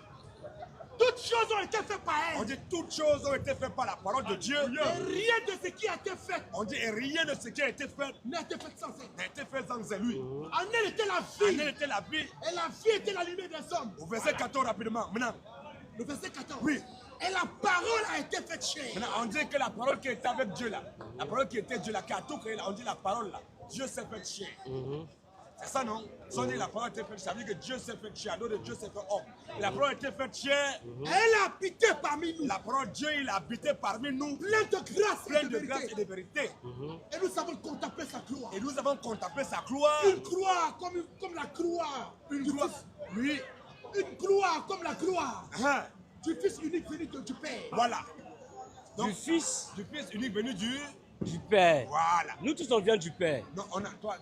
Toutes choses ont été faites par On elle. dit toutes choses ont été faites par la parole de Dieu. Et rien de ce qui a été fait On dit et rien de ce qui a été fait n'a été fait sans elle. n'a été fait sans lui. En elle était la En vie. elle était la vie. Et la vie était la lumière des hommes. Au verset 14 rapidement. Maintenant, Le verset 14. oui. Et la parole a été faite chair. Maintenant, on dit que la parole qui était avec Dieu là, la parole qui était Dieu là, qui a tout créé là, on dit la parole là, Dieu s'est fait chair. C'est ça non? Si on dit la parole était faite chair, ça veut dire que Dieu s'est fait chair, d'autres Dieu s'est fait homme. Et la parole était faite chair. Elle a habité parmi nous. La parole Dieu, il a habité parmi nous, Pleine de grâce plein et de de grâce et vérité. de vérité. Et nous avons contemplé sa gloire. Et nous avons contemplé sa gloire. Une gloire comme la gloire. Une gloire. Oui. Une gloire comme la gloire Hein. du Fils unique venu du Père. Voilà. Donc, Du Fils, du Fils unique venu du. du Père. Voilà. Nous tous, on vient du Père. Non, on a, toi,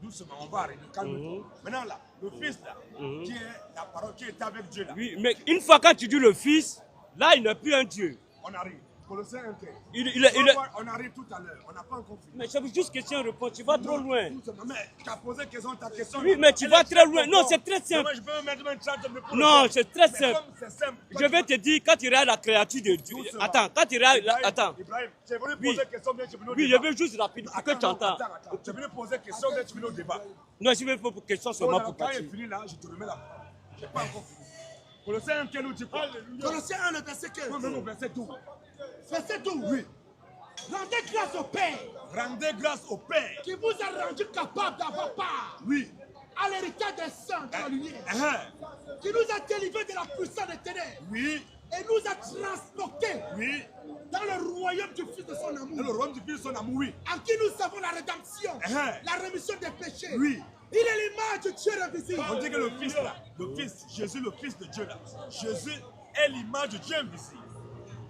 doucement, on va arriver, calme-toi. Maintenant là, le Fils là, qui est la parole qui est avec Dieu là, Oui, mais une fois quand tu dis le Fils, là, il n'est plus un Dieu. on arrive. Colossiens 1:15. On arrive tout à l'heure, on n'a pas encore fini. Mais c'est juste question-réponse, tu vas trop loin. Doucement, mais tu as posé ta question. Oui, mais tu Elle vas est très loin. profonde. Non, c'est très simple. Moi, je peux me mettre un chat de me poser. Non, c'est très Mais simple. comme c'est simple. Je vais te dire, quand tu regardes la créature de Dieu. Doucement. Attends, quand tu regardes. Ibrahim, Attends. Ibrahim, tu es venu Oui. poser question, bien tu es venu au Oui, je débat. veux juste rapide pour que Attends, tu entends. attends. Tu es venu poser question, bien tu es venu au débat. Non, je veux pour question seulement pour Quand il partir. est fini là, je te remets là. Je n'ai pas encore fini. Colossiens 1:15 nous dit quoi? Colossiens 1, le verset 15. Non, même au verset 12. Verset 12. Oui. Rendez grâce au Père Rendez grâce au Père. qui vous a rendu capable d'avoir part Oui. à l'héritage des saints dans la lumière. Qui nous a délivrés de la puissance des ténèbres Oui. et nous a transportés Oui. dans le royaume du Fils de son Et le amour. royaume du Fils de son amour, oui. En qui nous avons la rédemption, Uh-huh. la rémission des péchés. Oui. Il est l'image de Dieu invisible. On dit que le Fils là, le Fils, Jésus, le Fils de Dieu là, Jésus est l'image de Dieu invisible.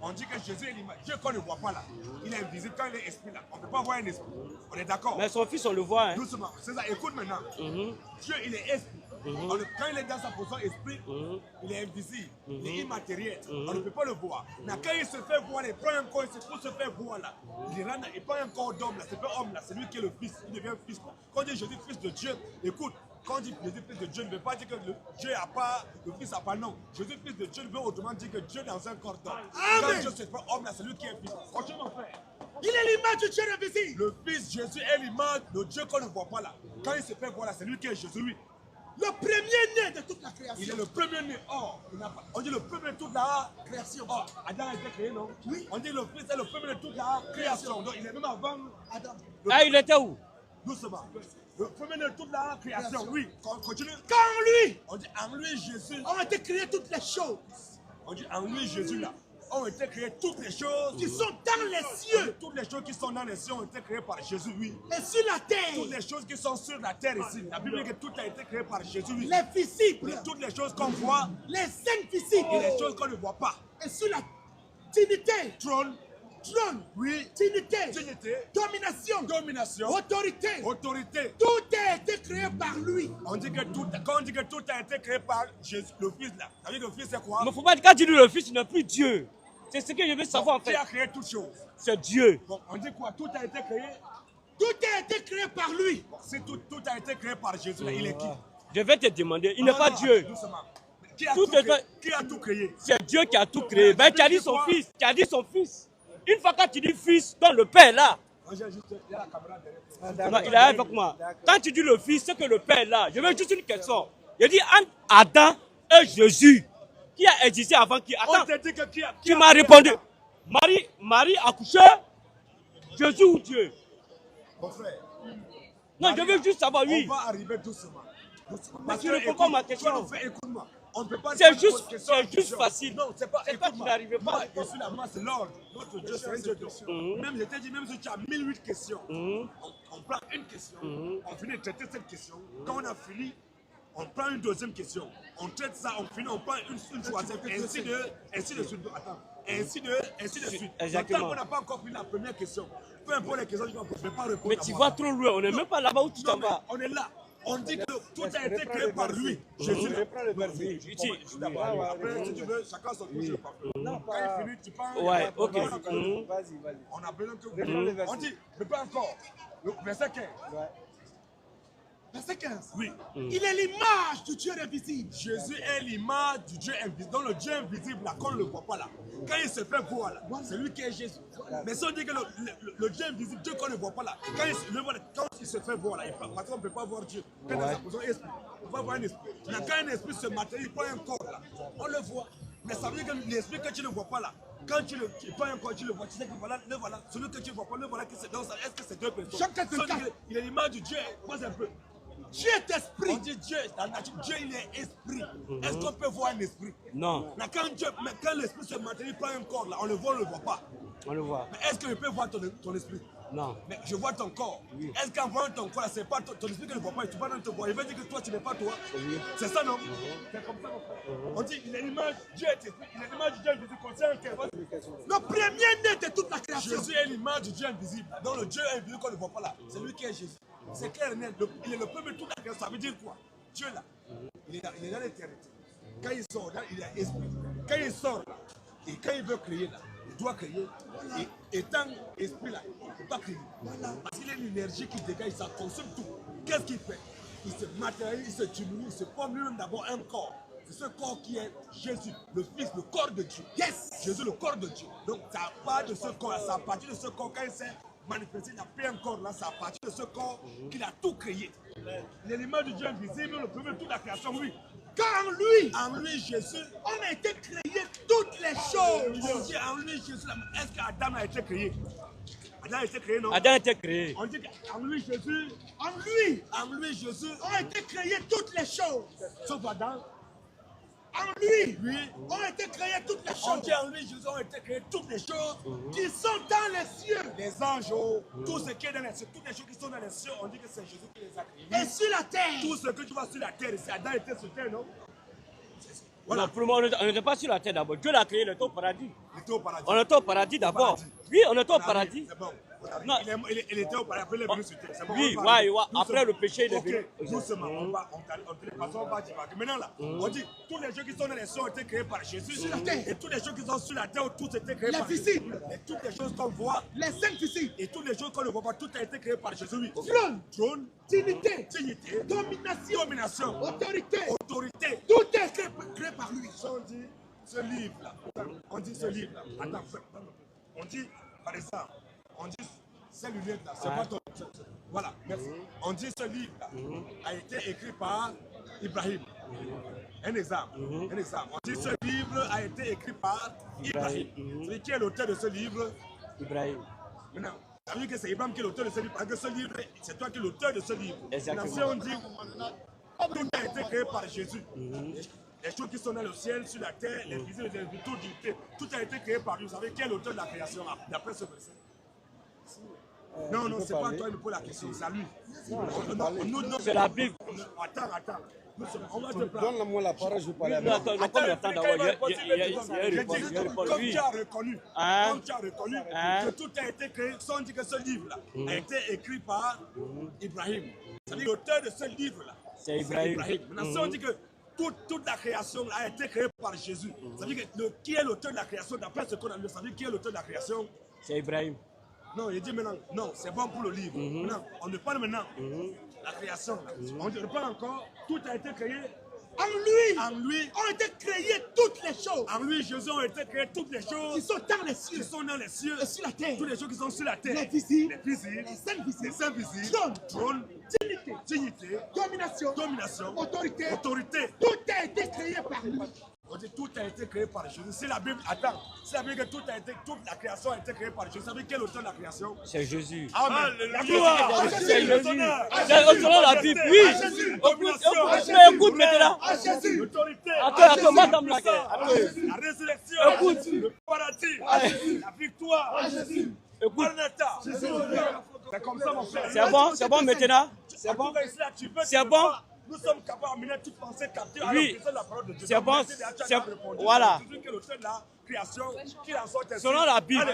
On dit que Jésus est l'image. Dieu qu'on ne voit pas là, il est invisible quand il est esprit là. On ne peut pas voir un esprit. On est d'accord? Mais son Fils, on le voit. Hein. Doucement. C'est ça. Écoute maintenant. Dieu, il est esprit. Quand il est dans sa position esprit, il est invisible, il est immatériel. On ne peut pas le voir. Mais quand il se fait voir, il prend un corps, il se fait voir là. Il prend un corps d'homme là, c'est pas homme là, c'est lui qui est le fils, il devient fils. Quand on dit Jésus, fils de Dieu, écoute, quand on dit Jésus, fils de Dieu, ne veut pas dire que Dieu n'a pas, le fils n'a pas non. Jésus, fils de Dieu, veut autrement dire que Dieu est dans un corps d'homme. Quand Dieu se fait homme là, c'est lui qui est fils. Franchement, frère. Il est l'image de Dieu invisible. Le fils Jésus est l'image de Dieu qu'on ne voit pas là. Quand il se fait voir là, c'est lui qui est Jésus, lui. Le premier-né de toute la Il est création. le premier-né. Oh, on dit le premier de toute la Création. Oh, Adam a été créé, non? Oui. On dit le fils est le premier de toute la création. Donc il est même avant Adam. Ah, il était où? Doucement. Le premier de toute la création. Oui. Continue. Quand lui On dit en lui Jésus. ont été créées toutes les choses On dit en lui Jésus là. Ont été créées toutes les choses qui sont dans les cieux Toutes les choses qui sont dans les cieux ont été créées par Jésus, oui. et sur la Toutes terre. les choses qui sont sur la terre ici. La Bible dit que tout a été créé par Jésus, oui. Les visibles, Toutes les choses qu'on voit les cinq et visibles les choses qu'on ne voit pas. et sur la dignité, Trône, trône, oui. dignité, Dignité, domination, domination, autorité. autorité. Tout a été créé par lui. On dit que tout, quand on dit que tout a été créé par Jésus, le Fils là. Ça veut dire que le Fils c'est quoi? Mais faut pas dire, quand tu dis le Fils, il n'est plus Dieu. C'est ce que je veux savoir en Qui fait. a créé toutes choses? C'est Dieu. Bon, on dit quoi? Tout a été créé. Tout a été créé par lui. Bon, si tout a été créé par Jésus, là, il est qui? Je vais te demander, il n'est Non, pas non, Dieu. doucement. Qui a Tout tout est créé? fait- Qui a tout créé? C'est Dieu qui a tout créé. Ben, tu as dit son Fils. Tu as dit son Fils. Une fois quand tu dis Fils, dans le Père là. Moi, j'ai juste, il y a la caméra derrière. Non, il est avec moi. Quand tu dis le Fils, c'est que le Père est là. Je veux juste une question. Je dis entre Adam et Jésus. Qui a existé avant qui? On Attends, te dit que qui tu a m'as créé répondu. Adam? Marie a couché. Jésus ou Dieu? Mon frère, Non, je veux juste savoir, oui. on va arriver doucement. Doucement. Mais Parce tu que, réponds pas à ma écoute, question. toi, on fait, écoute-moi. On ne peut pas C'est répondre juste- aux questions, c'est aux juste questions. facile. Non, c'est pas. C'est pas que écoute-moi. tu n'arrivais pas à Moi, répondre. je suis là, moi, c'est l'ordre. Notre Dieu, c'est un Dieu de Même, je t'ai dit, même si tu as 1008 questions, on prend une question, on finit de traiter cette question. Quand on a fini, on prend une deuxième question. On traite ça, on finit, on prend une troisième, ainsi de suite. Attends. Ainsi de suite. Exactement. Tant qu'on n'a pas encore fini la première question, peu importe les questions, je ne vais pas répondre. Mais à tu moi. vas trop loin. On n'est même pas là-bas où tu t'en Non, mais vas. on est là. On dit que tout a été créé par lui. Jésus. Reprends le verset. Après, si tu veux, chacun son touche le parfum. Quand il finit, tu parles. Ouais, ok. Vas-y. On a besoin que Reprends le verset. on dit, mais pas encore. Le verset 15. Ouais. Verset 15. Oui. Il est l'image du Dieu invisible. Jésus est l'image du Dieu invisible. Donc le Dieu invisible, là, qu'on ne le voit pas là. Quand il se fait voir là, c'est lui qui est Jésus. Mais si on dit que le Dieu invisible, Dieu qu'on ne voit pas là, quand il se fait voir là, parce qu'on ne peut pas voir Dieu. Quand dans sa position esprit, on peut pas voir un esprit. Mais quand un esprit se matérialise, il prend un corps là, on le voit. Mais ça veut dire que l'esprit que tu ne vois pas là, quand tu prends un corps, tu le vois, tu sais que voilà, le voilà. Celui que tu ne vois pas, le voilà. Est-ce que c'est deux personnes? Jean 4, Il est l'image du Dieu. Pose un peu. Dieu est On esprit. dit Dieu, la nature, Dieu il est esprit. Est-ce qu'on peut voir un esprit? Non, Mais quand l'esprit se matérialise, prend un corps là, on le voit, on ne le voit pas. on le voit. Mais est-ce que je peux voir ton esprit? Non. Mais je vois ton corps. Est-ce qu'en voyant ton corps, c'est pas ton esprit que je ne vois pas, et tu vas dans ton corps. Il veut dire que toi, tu n'es pas toi. C'est ça, non? C'est comme ça, mon frère. On dit, il est l'image, Dieu est esprit, il est l'image du Dieu invisible. Le premier-né de toute la création. Jésus est l'image du Dieu invisible. Donc le Dieu invisible qu'on ne voit pas là, c'est lui qui est Jésus. C'est clair et net. Il est le premier de toute la création. Ça veut dire quoi? Dieu là, il est dans l'éternité. Quand il sort là, il est esprit. Quand il sort là, et quand il veut créer là, il doit créer. Et étant esprit là, il ne peut pas créer. Parce qu'il a une énergie qui dégage, ça consomme tout. Qu'est-ce qu'il fait? Il se matérialise, il se diminue, il se forme lui-même d'abord un corps. C'est ce corps qui est Jésus, le Fils, le corps de Dieu. Yes. Jésus, le corps de Dieu. Donc ça part de ce corps, ça a partir de ce corps quand il s'est manifesté, il a pris un corps là, ça a partir de ce corps qu'il a tout créé. L'élément du Dieu invisible, le premier de toute la création, oui. Car en lui, Jésus, on a été créé toutes les choses. on dit en lui, Jésus, est-ce qu'Adam a été créé? Adam a été créé, non? Adam a été créé. On dit qu'en lui, Jésus, En lui, Jésus, ont été créées toutes les choses. sauf Adam. En lui, Oui. ont été créées toutes les On choses dit en lui, Jésus, ont été créées toutes les choses. qui sont dans les cieux Les anges, tout ce qui est dans les cieux, toutes les choses qui sont dans les cieux, on dit que c'est Jésus qui les a créées. et sur la terre. Tout ce que tu vois sur la terre, c'est Adam était sur terre, non? Voilà. Voilà. Pour le moment, on n'était pas sur la terre d'abord. Dieu l'a créé, il était au paradis. Il était au paradis. On était au paradis d'abord. Oui, on était au paradis. C'est bon. Non. Il était au paradis, après il est venu sur terre. C'est bon, Oui, on va parler. ouais, Doucement. après le péché, il est venu. Ok, doucement, on va divaguer. Maintenant là, on dit, tous les choses qui sont dans les cieux ont été créées par Jésus. Sur la terre. Et toutes les choses qui sont sur la terre, tout a été créé Les par visibles. Jésus. Et toutes les choses qu'on voit, Les cinq visibles. et toutes les choses qu'on ne voit pas, tout a été créé par Jésus. Oui. Trône, dignité, Dignité, domination, domination, autorité. autorité. Tout est créé par lui. On dit ce livre-là. On dit ce livre-là. Attends, on dit, par exemple, on dit ces lunettes-là, c'est pas ton. Voilà, merci. On dit ce livre-là a été écrit par Ibrahim. Un exemple. Un exemple. On dit ce livre a été écrit par Ibrahim. C'est qui est l'auteur de ce livre? Ibrahim. Maintenant, ça veut dire que c'est Ibrahim qui est l'auteur de ce livre, parce que ce livre, c'est toi qui es l'auteur de ce livre. Exactement. Maintenant, si on dit, tout a été créé par Jésus. Les choses qui sont dans le ciel, sur la terre, les visibles, les invisibles, tout a été créé par lui. Vous savez qui est l'auteur de la création, d'après ce verset? Non, non, c'est pas toi qui pose la question, c'est à lui. C'est la Bible. Attends. On va te prendre. Donne-moi la parole, je vais parler avec Non, toi. attends, combien de temps d'abord? Il répond. Comme Oui. tu as reconnu, Hein? comme tu as reconnu Hein? que tout a été créé, on dit que ce livre-là a été écrit par Ibrahim. C'est-à-dire l'auteur de ce livre-là. C'est Ibrahim. Maintenant, si on dit que toute la création a été créée par Jésus, ça veut dire que qui est l'auteur de la création, d'après ce qu'on a lu, ça veut dire qui est l'auteur de la création? C'est Ibrahim. Non, il dit maintenant, non, c'est bon pour le livre. Maintenant, on ne parle maintenant la création. Là. On ne parle encore, tout a été créé. En lui, lui, ont été créées toutes les choses en lui, Jésus a été créé toutes les qui choses sont dans les qui cieux sont dans les cieux, et sur la terre. toutes les choses qui sont sur la terre, Les visibles, les visibles, les cinq les visibles, invisibles, trône, trône, dignité, domination, domination, autorité. autorité. Tout a été créé par lui. On dit tout a été créé par Jésus. C'est la Bible. Attends, c'est la Bible que toute la création a été créée par Jésus. Vous savez quel est l'auteur de la création? C'est Jésus. Amen. C'est Jésus. C'est selon la Bible. Oui. Écoute maintenant. L'autorité, Attends, madame la la résurrection, Écoute. le paradis, la victoire, Écoute. Maranatha. C'est comme ça, mon frère. C'est bon maintenant? C'est bon. C'est bon. Nous sommes capables d'amener toute pensée captive à Oui. l'obéissance de la parole de Dieu. C'est bon. Merci déjà, tu as répondu. Voilà. Jésus qui est l'auteur de la création qu'il en sorte. Selon la Bible.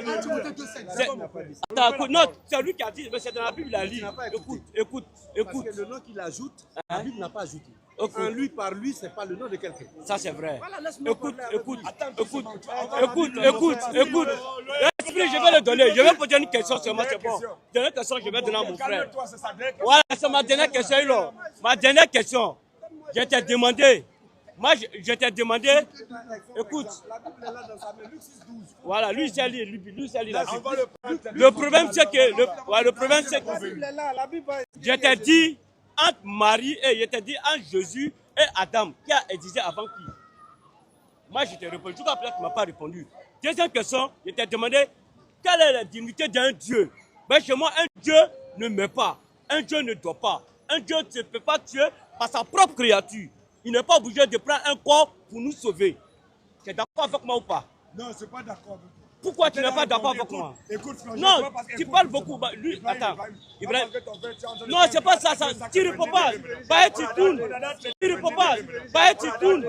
Attends, écoute, non, c'est lui qui a dit, mais c'est dans la Bible, il a lu. Écoute. Parce que le nom qu'il ajoute, la Bible n'a pas ajouté. Un lui par lui, c'est pas le nom de quelqu'un. Ça, c'est vrai. Voilà, laisse-moi Écoute. L'esprit, je vais le donner. Je vais poser une question seulement, c'est bon. Dernière question, je vais donner à mon frère. Voilà, c'est ma dernière question, Hilo. Ma dernière question. Je t'ai demandé. Moi, je t'ai demandé. Écoute. Voilà, lui, c'est lui. Lui, c'est lui. Le problème, c'est que. Le problème, c'est que. Je t'ai dit. Entre Marie et je t'ai dit entre Jésus et Adam, qui a existé avant qui? Moi, je t'ai répondu. Tu ne m'as pas répondu. Deuxième question, je t'ai demandé quelle est la dignité d'un Dieu. Ben, chez moi, un Dieu ne meurt pas. Un Dieu ne doit pas. Un Dieu ne peut pas tuer par sa propre créature. Il n'est pas obligé de prendre un corps pour nous sauver. Tu es d'accord avec moi ou pas? Non, je ne suis pas d'accord avec toi. Pourquoi tu n'es pas d'accord avec moi? Écoute, non, tu parles beaucoup. Lui, attends. Ibrahim. Non, c'est pas ça. Tu ne peux pas. Tu tournes. Tu ne peux pas. Tu tournes.